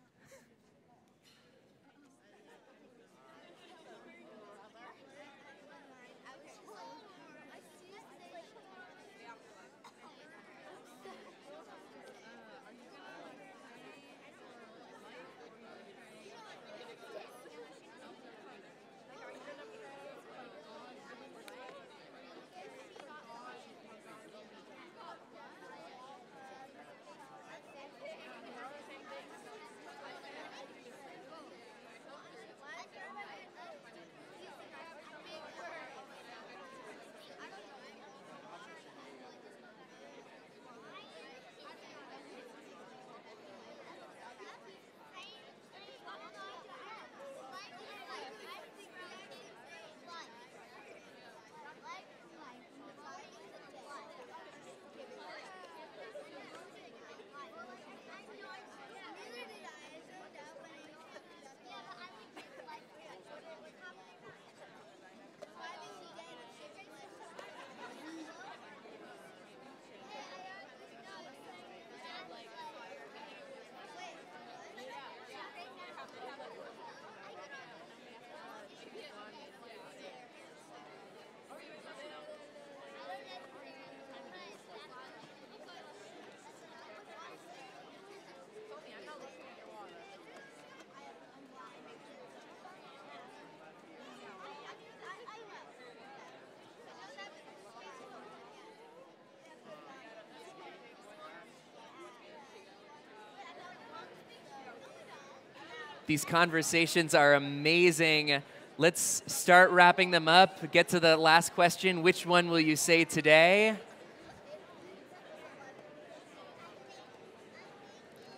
These conversations are amazing. Let's start wrapping them up. Get to the last question. Which one will you say today?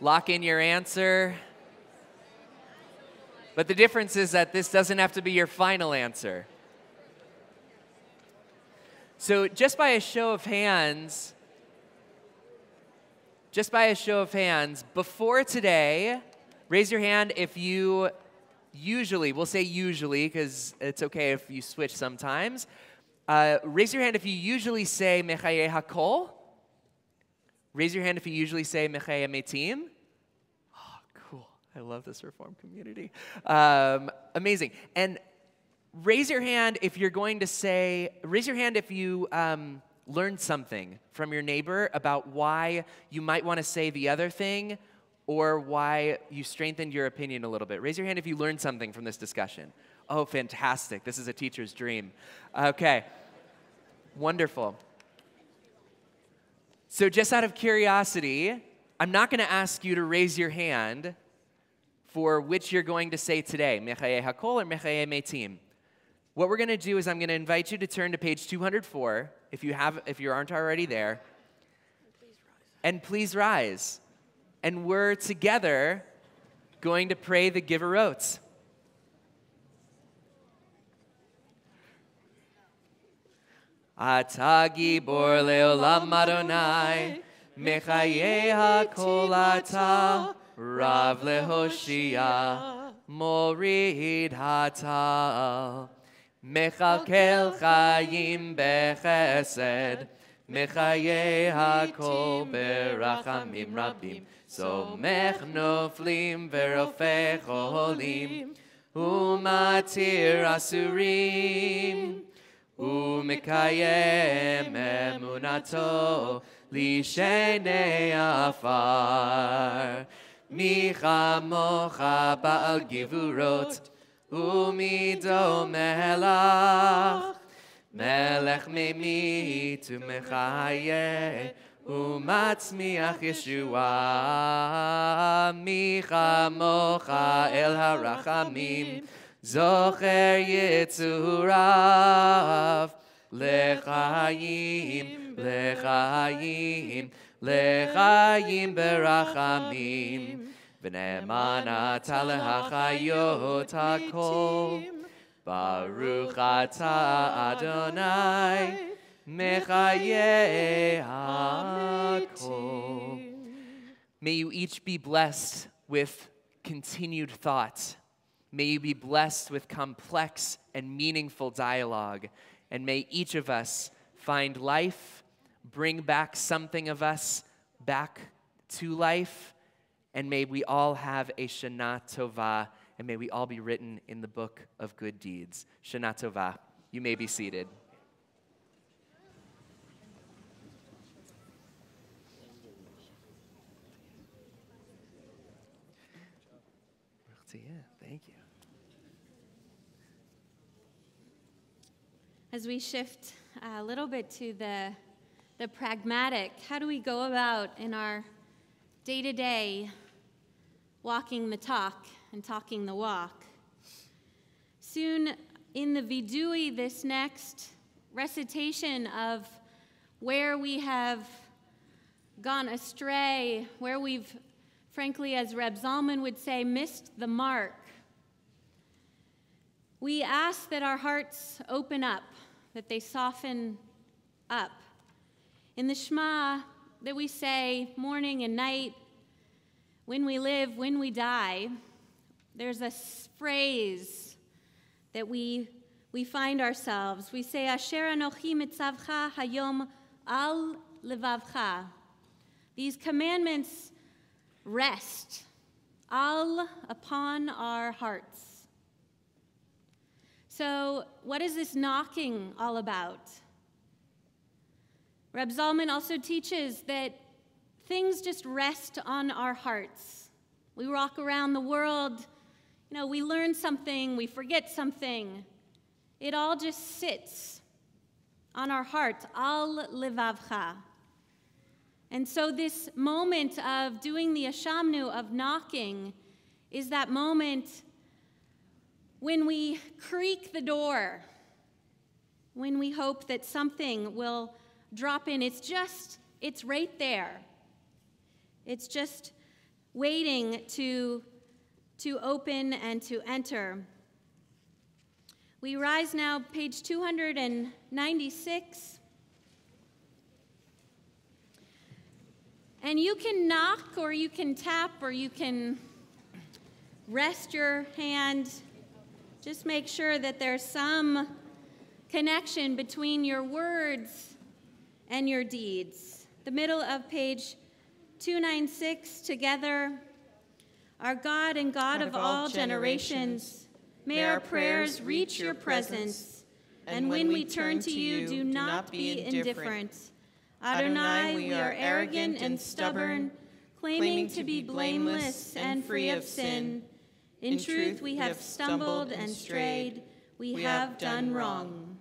Lock in your answer. But the difference is that this doesn't have to be your final answer. So just by a show of hands, before today, raise your hand if you usually, we'll say usually because it's okay if you switch sometimes. Raise your hand if you usually say Mechaye Hakol. Raise your hand if you usually say Mechaye Metim. Oh, cool. I love this Reform community. Amazing. And raise your hand if you're going to say, raise your hand if you learned something from your neighbor about why you might want to say the other thing, or why you strengthened your opinion a little bit. Raise your hand if you learned something from this discussion. Oh, fantastic. This is a teacher's dream. Okay. Wonderful. So just out of curiosity, I'm not going to ask you to raise your hand for which you're going to say today, Mechaye Hakol or Mechaye Metim. What we're going to do is I'm going to invite you to turn to page 204, if you aren't already there. And please rise. And we're together going to pray the Giverot. Ata gibor leolam Adonai, mechaye hakol ata, rav lehoshia, morid hatal, mechalkel chayim bechesed, mechaye hakol berachamim rabim. Somech noflim verofech cholim, umatir asurim, umekayem emunato lishenei afar. Micha mocha ba'al givurot, umido melach, melech memit umechaye, umatzmiach Yeshua, micha mocha el harachamim, zocher yitzurav, לחיים, לחיים, לחיים ברחמים, ונאמנה אתה להחיות הכל. Baruch atah Adonai, mechaye hakol. May you each be blessed with continued thought. May you be blessed with complex and meaningful dialogue. And may each of us find life, bring back something of us back to life, and may we all have a Shana Tova, and may we all be written in the book of good deeds. Shana Tova. You may be seated. Thank you. As we shift a little bit to the pragmatic, how do we go about in our day-to-day walking the talk and talking the walk? Soon in the Vidui, this next recitation of where we have gone astray, where we've, frankly, as Reb Zalman would say, missed the mark. We ask that our hearts open up, that they soften up. In the Shema that we say morning and night, when we live, when we die, there's a phrase that we find ourselves. We say, Asher anochi mitzavcha hayom al levavcha. These commandments rest all upon our hearts. So what is this knocking all about? Reb Zalman also teaches that things just rest on our hearts. We walk around the world, we learn something, we forget something. It all just sits on our hearts, al levavcha. And so this moment of doing the Ashamnu, of knocking, is that moment when we creak the door, when we hope that something will drop in. It's right there. It's just waiting to open and to enter. We rise now, page 296. And you can knock, or you can tap, or you can rest your hand. Just make sure that there's some connection between your words and your deeds. The middle of page 296, together. Our God and God of all generations, may our prayers reach your presence, and when we turn to you, do not be indifferent. Adonai, we are arrogant and stubborn, claiming to be blameless and free of sin. In truth, we have stumbled and strayed. We have done wrong.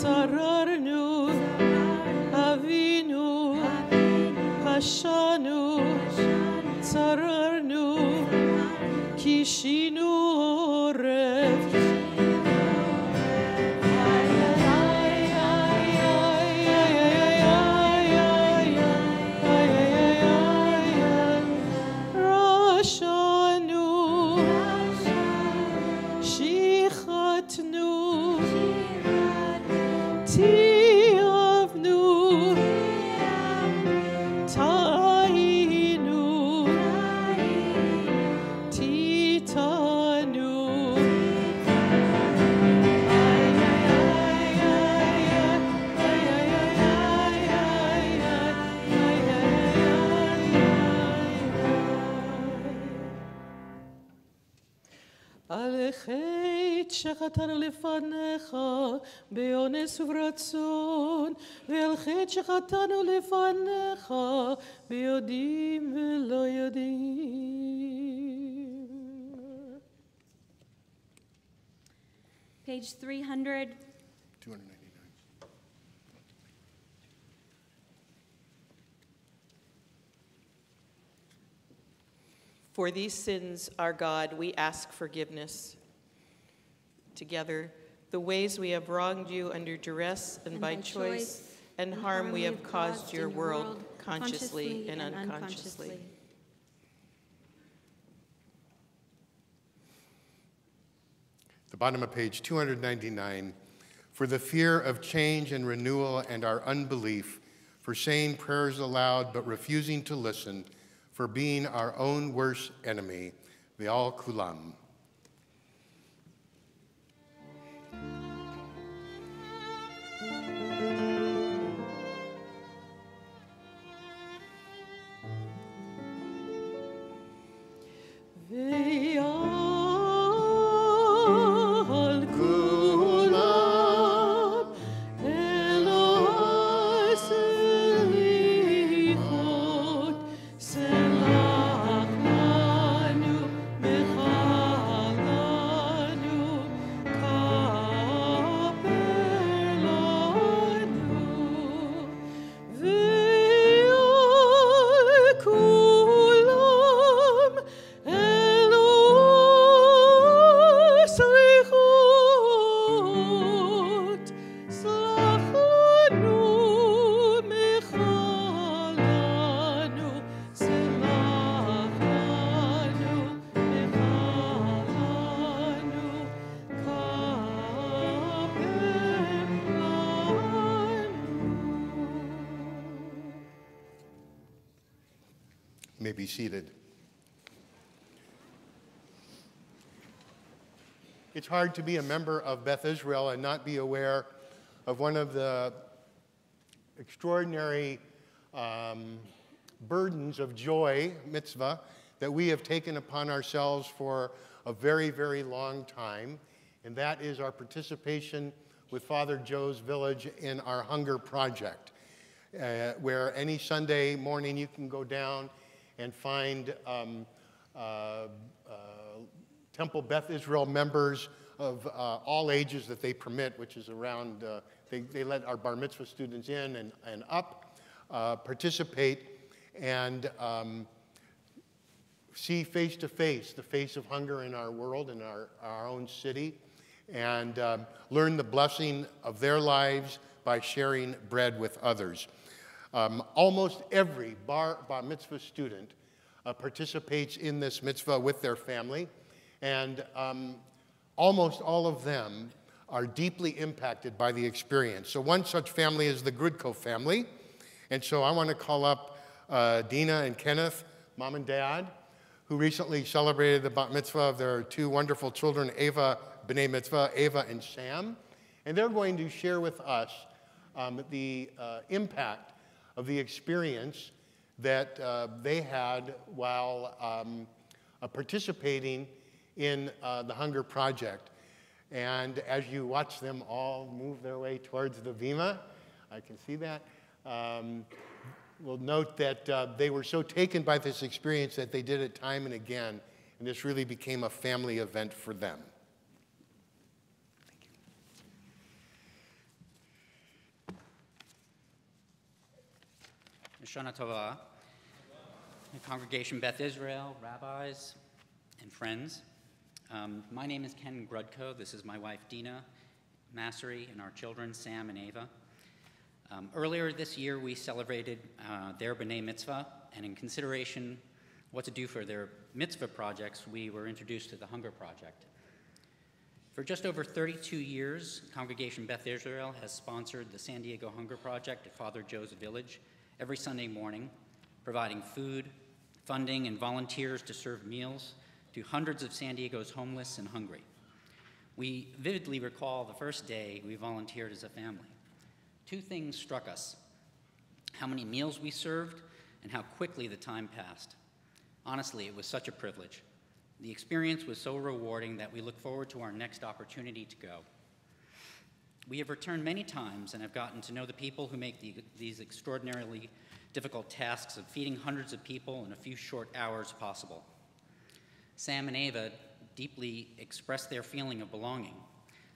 Sararnu Avinu רשענו, צררנו, קישינו עורף. רשענו, שיחתנו, תיעבנו, טעינו, תיתנו. על חטא שחטאנו לפניך באונס וברצון, ועל חטא שחטאנו לפניך ביודעים ולא יודעים. Page 300. 299. For these sins, our God, we ask forgiveness. Together, the ways we have wronged you under duress and by choice, and harm we have caused your world, consciously and unconsciously. The bottom of page 299. For the fear of change and renewal and our unbelief, for saying prayers aloud but refusing to listen, for being our own worst enemy, Ve'al Kulam. Ve'al Kulam, Eloi selichot, selach lanu, mechal lanu, kaper lanu. Ve'al Kulam, Eloi selichot, selach lanu, mechal lanu, selach lanu, mechal lanu, kaper You may be seated. It's hard to be a member of Beth Israel and not be aware of one of the extraordinary burdens of joy, mitzvah, that we have taken upon ourselves for a very, very long time, and that is our participation with Father Joe's Village in our Hunger Project, where any Sunday morning you can go down and find Temple Beth Israel members of all ages that they permit, which is around, they let our bar mitzvah students in and up, participate, and see face to face the face of hunger in our world, in our own city, and learn the blessing of their lives by sharing bread with others. Almost every bar mitzvah student participates in this mitzvah with their family, and almost all of them are deeply impacted by the experience. So one such family is the Grudko family, and so I want to call up Dina and Kenneth, mom and dad, who recently celebrated the bat mitzvah of their two wonderful children, Ava, b'nai mitzvah, Ava and Sam, and they're going to share with us the impact of the experience that they had while participating in the Hunger Project. And as you watch them all move their way towards the Vima, I can see that, we'll note that they were so taken by this experience that they did it time and again, and this really became a family event for them. Shana Tova. Congregation Beth Israel, rabbis, and friends. My name is Ken Grudko. This is my wife, Dina Massery, and our children, Sam and Ava. Earlier this year, we celebrated their B'nai Mitzvah, and in consideration what to do for their mitzvah projects, we were introduced to the Hunger Project. For just over 32 years, Congregation Beth Israel has sponsored the San Diego Hunger Project at Father Joe's Village every Sunday morning, providing food, funding, and volunteers to serve meals to hundreds of San Diego's homeless and hungry. We vividly recall the first day we volunteered as a family. Two things struck us: how many meals we served and how quickly the time passed. Honestly, it was such a privilege. The experience was so rewarding that we look forward to our next opportunity to go. We have returned many times and have gotten to know the people who make these extraordinarily difficult tasks of feeding hundreds of people in a few short hours possible. Sam and Ava deeply expressed their feeling of belonging,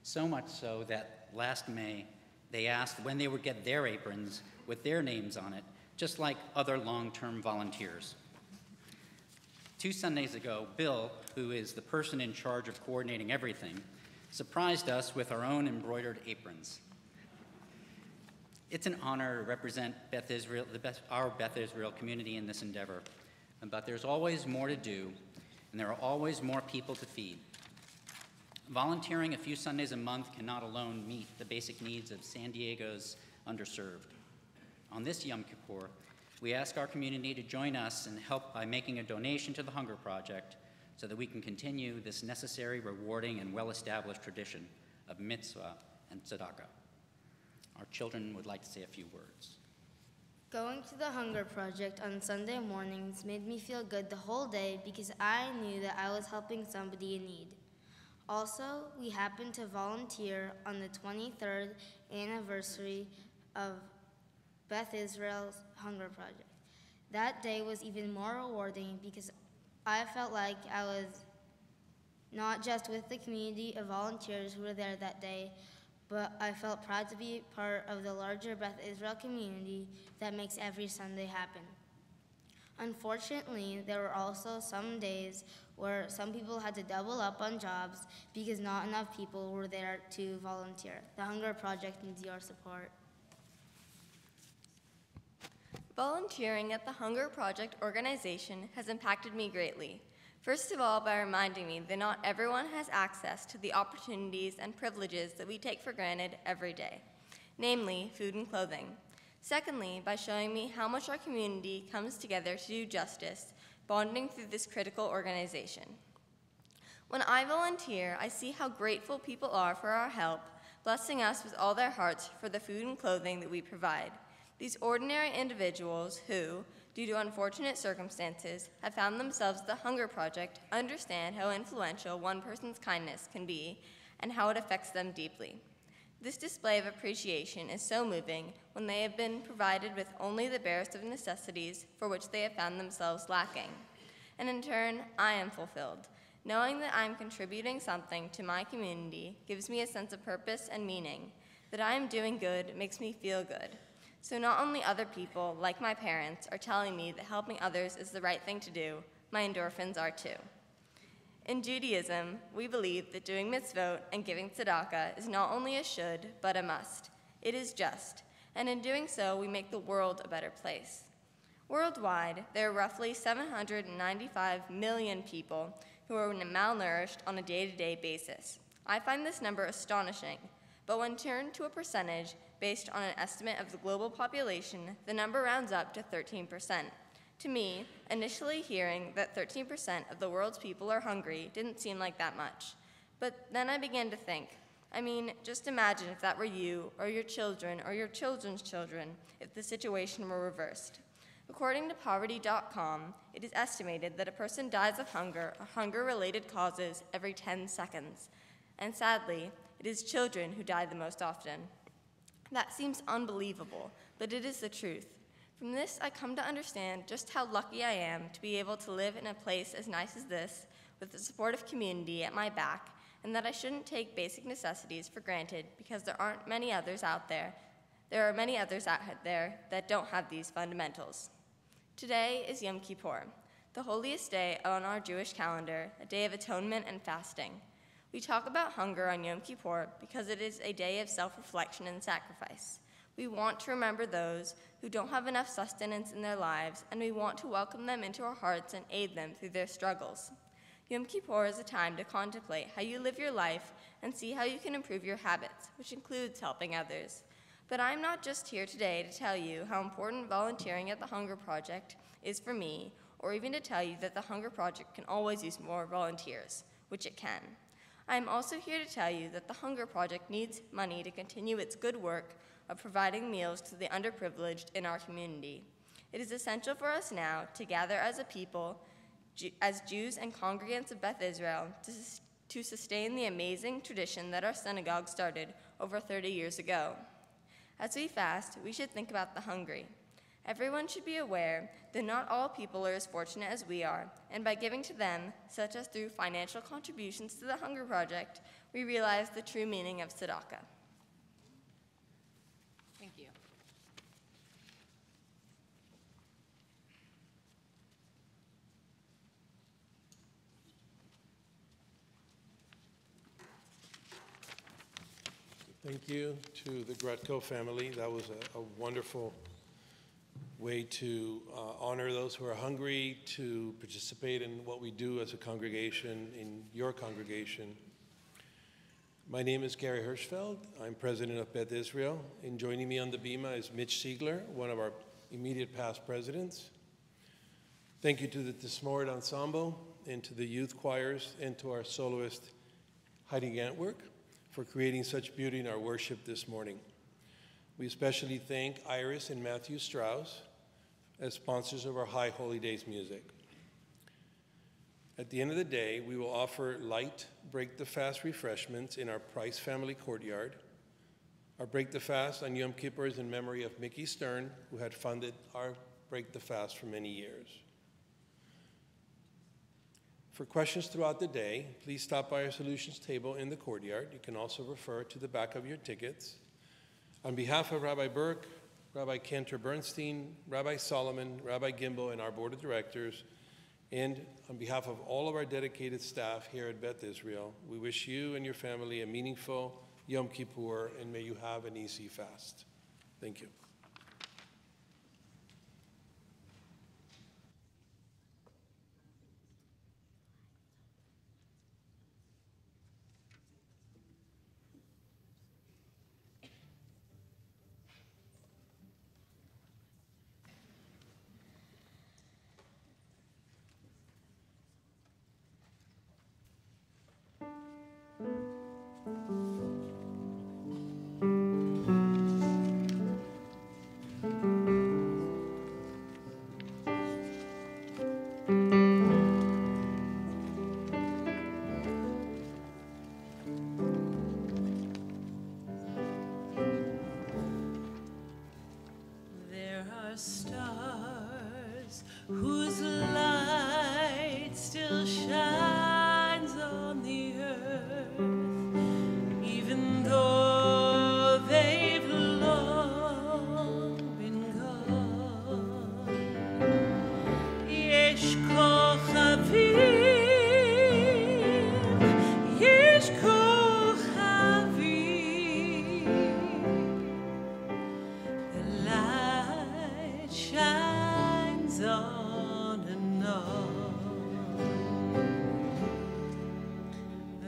so much so that last May they asked when they would get their aprons with their names on it, just like other long-term volunteers. 2 Sundays ago, Bill, who is the person in charge of coordinating everything, surprised us with our own embroidered aprons. It's an honor to represent Beth Israel, our Beth Israel community in this endeavor, but there's always more to do, and there are always more people to feed. Volunteering a few Sundays a month cannot alone meet the basic needs of San Diego's underserved. On this Yom Kippur, we ask our community to join us and help by making a donation to the Hunger Project so that we can continue this necessary, rewarding, and well-established tradition of mitzvah and tzedakah. Our children would like to say a few words. Going to the Hunger Project on Sunday mornings made me feel good the whole day because I knew that I was helping somebody in need. Also, we happened to volunteer on the 23rd anniversary of Beth Israel's Hunger Project. That day was even more rewarding because I felt like I was not just with the community of volunteers who were there that day, but I felt proud to be part of the larger Beth Israel community that makes every Sunday happen. Unfortunately, there were also some days where some people had to double up on jobs because not enough people were there to volunteer. The Hunger Project needs your support. Volunteering at the Hunger Project organization has impacted me greatly. First of all, by reminding me that not everyone has access to the opportunities and privileges that we take for granted every day, namely food and clothing. Secondly, by showing me how much our community comes together to do justice, bonding through this critical organization. When I volunteer, I see how grateful people are for our help, blessing us with all their hearts for the food and clothing that we provide. These ordinary individuals who, due to unfortunate circumstances, have found themselves at the Hunger Project understand how influential one person's kindness can be and how it affects them deeply. This display of appreciation is so moving when they have been provided with only the barest of necessities for which they have found themselves lacking. And in turn, I am fulfilled. Knowing that I am contributing something to my community gives me a sense of purpose and meaning. That I am doing good makes me feel good. So not only other people, like my parents, are telling me that helping others is the right thing to do, my endorphins are too. In Judaism, we believe that doing mitzvot and giving tzedakah is not only a should, but a must. It is just, and in doing so, we make the world a better place. Worldwide, there are roughly 795 million people who are malnourished on a day-to-day basis. I find this number astonishing, but when turned to a percentage based on an estimate of the global population, the number rounds up to 13%. To me, initially hearing that 13% of the world's people are hungry didn't seem like that much. But then I began to think, just imagine if that were you, or your children, or your children's children, if the situation were reversed. According to poverty.com, it is estimated that a person dies of hunger or hunger-related causes every 10 seconds. And sadly, it is children who die the most often. That seems unbelievable, but it is the truth. From this, I come to understand just how lucky I am to be able to live in a place as nice as this, with the supportive community at my back, and that I shouldn't take basic necessities for granted because there are many others out there that don't have these fundamentals. Today is Yom Kippur, the holiest day on our Jewish calendar, a day of atonement and fasting. We talk about hunger on Yom Kippur because it is a day of self-reflection and sacrifice. We want to remember those who don't have enough sustenance in their lives, and we want to welcome them into our hearts and aid them through their struggles. Yom Kippur is a time to contemplate how you live your life and see how you can improve your habits, which includes helping others. But I'm not just here today to tell you how important volunteering at the Hunger Project is for me, or even to tell you that the Hunger Project can always use more volunteers, which it can. I'm also here to tell you that the Hunger Project needs money to continue its good work of providing meals to the underprivileged in our community. It is essential for us now to gather as a people, as Jews and congregants of Beth Israel, to sustain the amazing tradition that our synagogue started over 30 years ago. As we fast, we should think about the hungry. Everyone should be aware that not all people are as fortunate as we are, and by giving to them, such as through financial contributions to the Hunger Project, we realize the true meaning of tzedakah. Thank you. Thank you to the Grutko family. That was a wonderful way to honor those who are hungry, to participate in what we do as a congregation, in your congregation. My name is Gary Hirschfeld. I'm president of Beth Israel. And joining me on the bima is Mitch Siegler, one of our immediate past presidents. Thank you to the Tismoret Ensemble and to the youth choirs and to our soloist Heidi Gantwerk for creating such beauty in our worship this morning. We especially thank Iris and Matthew Strauss as sponsors of our High Holy Days music. At the end of the day, we will offer light Break the Fast refreshments in our Price Family Courtyard. Our Break the Fast on Yom Kippur is in memory of Mickey Stern, who had funded our Break the Fast for many years. For questions throughout the day, please stop by our solutions table in the courtyard. You can also refer to the back of your tickets. On behalf of Rabbi Burke, Rabbi Cantor Bernstein, Rabbi Solomon, Rabbi Gimbel, and our board of directors, and on behalf of all of our dedicated staff here at Beth Israel, we wish you and your family a meaningful Yom Kippur, and may you have an easy fast. Thank you. Stars whose light still shines on the earth, even though they've long been gone. Yesh kochavim, yesh kochavim, the light shines on and on.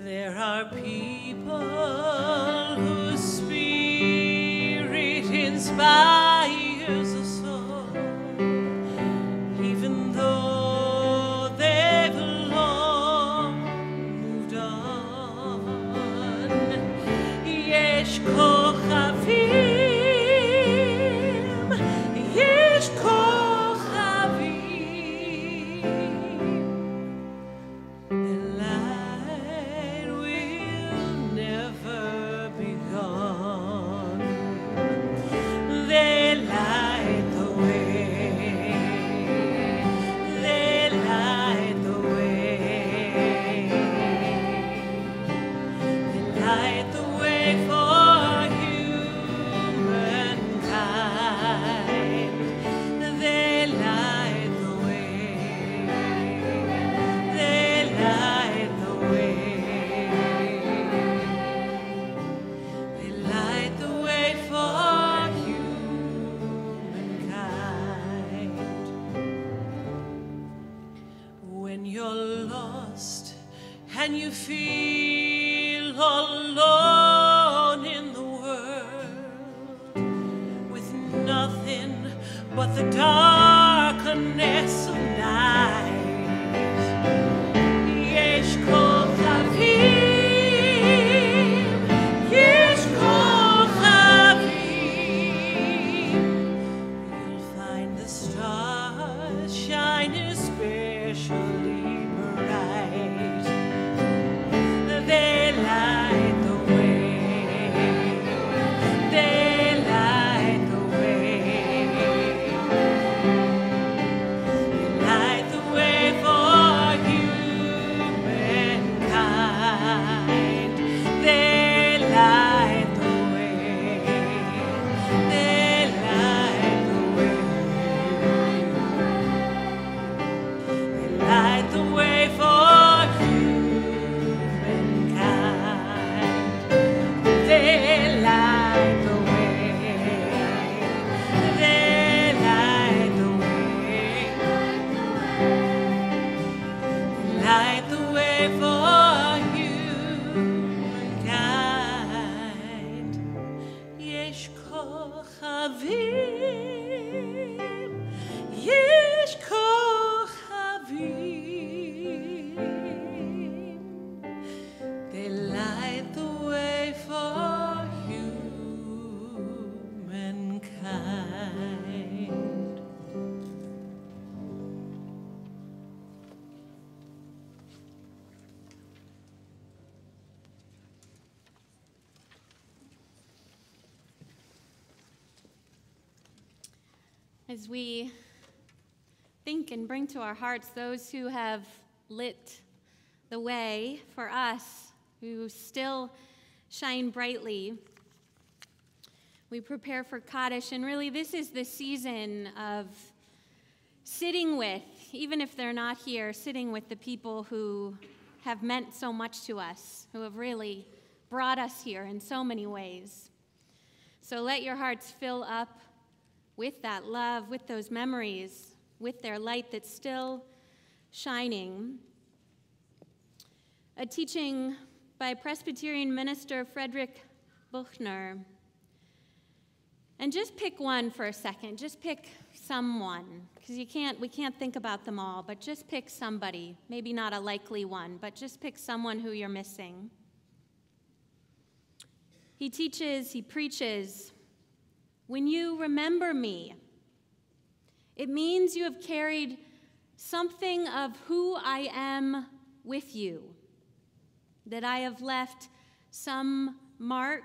There are people whose spirit inspires a song, even though they've long moved on. Yesh kochavim, yesh kochavim, the light will never be gone. They light the way, they light the way, they light the way for humankind. and you feel alone in the world with nothing but the darkness of night. Yesh kochavim, yesh kochavim. You'll find the stars shine especially bright. They light the way. They light the way. They light the way for humankind. They light the way. They light the way. They light the way for humankind. They light the way. They light the way. Light the way for humankind. Yesh kochavim, yesh kochavim. They light the way for humankind. As we think and bring to our hearts those who have lit the way for us, who still shine brightly, we prepare for Kaddish. And really, this is the season of sitting with, even if they're not here, sitting with the people who have meant so much to us, who have really brought us here in so many ways. So let your hearts fill up with that love, with those memories, with their light that's still shining. A teaching by Presbyterian minister Frederick Buchner. And just pick one for a second. Just pick someone, because we can't think about them all, but just pick somebody. Maybe not a likely one, but just pick someone who you're missing. He teaches, he preaches, when you remember me, it means you have carried something of who I am with you, that I have left some mark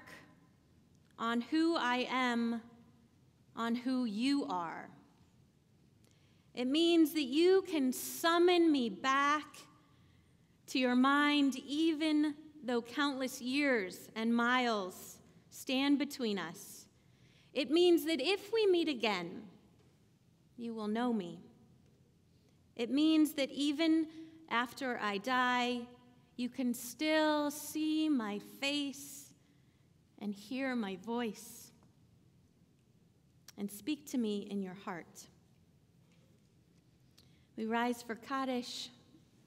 on who I am, on who you are. It means that you can summon me back to your mind even though countless years and miles stand between us. It means that if we meet again, you will know me. It means that even after I die, you can still see my face and hear my voice and speak to me in your heart. We rise for Kaddish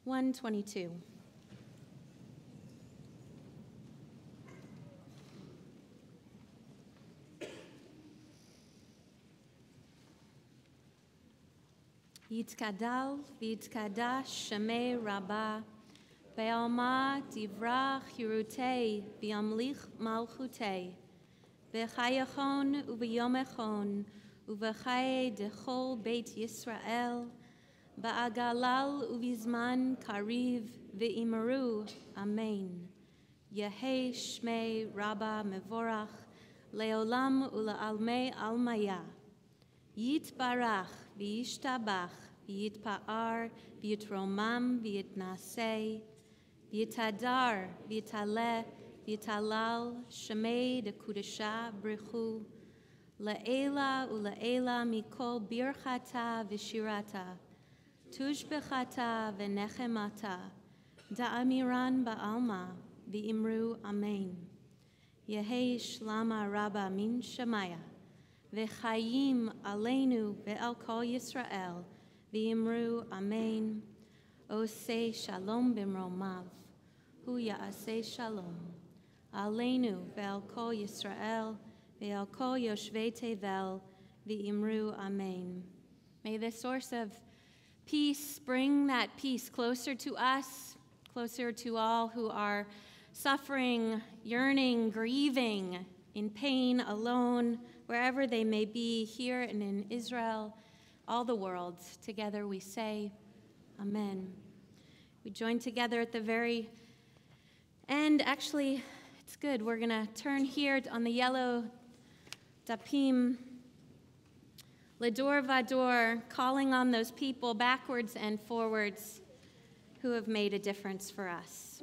122. Yitkadal v'yitkadash Shemei Rabbah, Be'alma divrach Yerutei v'yamlich malchutei, V'chayachon u'v'yomechon u'v'chaye dechol Beit Yisrael, Ba'agalal u'v'zman kariv v'imaru, Amen. Yehei Shmei Rabbah mevorach, Leolam u'la'almei almaya. Yitbarach v'yishtabach v'yitpa'ar v'yitromam v'yitnaseh v'yitadar v'yitaleh v'yitalal shemei de Kedusha brichu la'ela u'la'ela mikol birchata v'shirata tushbechata v'nechemata da'amiran ba'alma v'imru amen. Yehei shlama rabba min shemaya V'chayim aleinu ve'el kol Yisrael v'imru amen. Oseh shalom b'mromav hu ya'aseh shalom. Aleinu ve'al kol Yisrael ve'al kol yoshvei tevel v'imru amen. May the source of peace bring that peace closer to us, closer to all who are suffering, yearning, grieving, in pain, alone, wherever they may be, here and in Israel, all the world. Together we say, Amen. We join together at the very end. Actually, it's good. We're going to turn here on the yellow dapim, Ledor Vador, calling on those people backwards and forwards who have made a difference for us.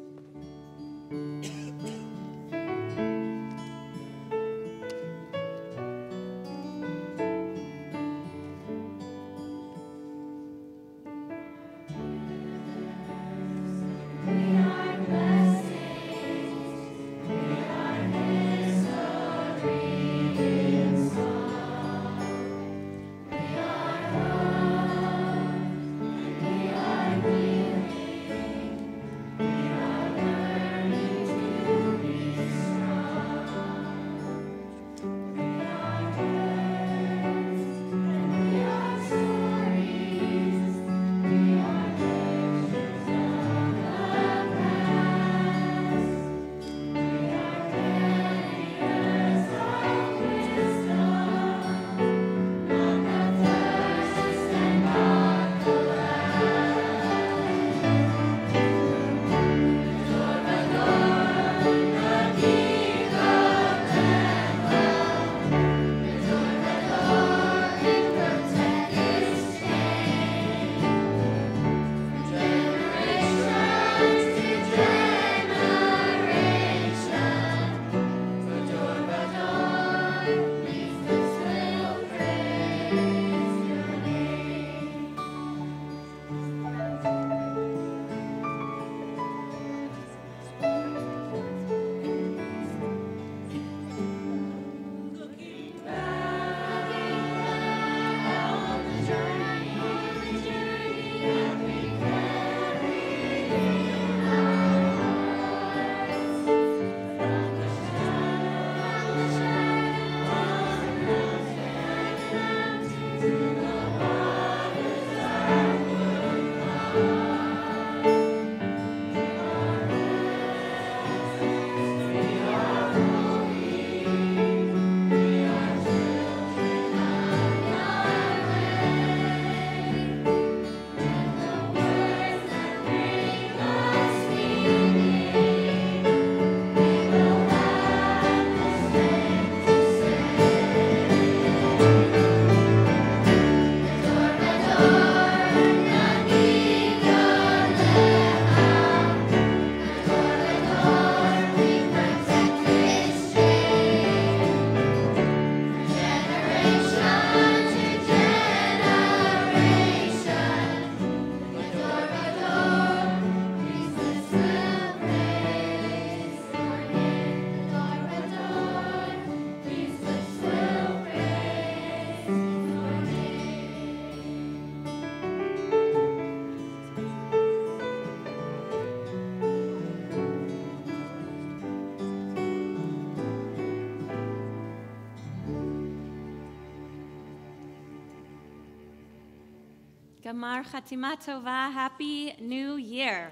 Gamar Chatima Tova, Happy New Year.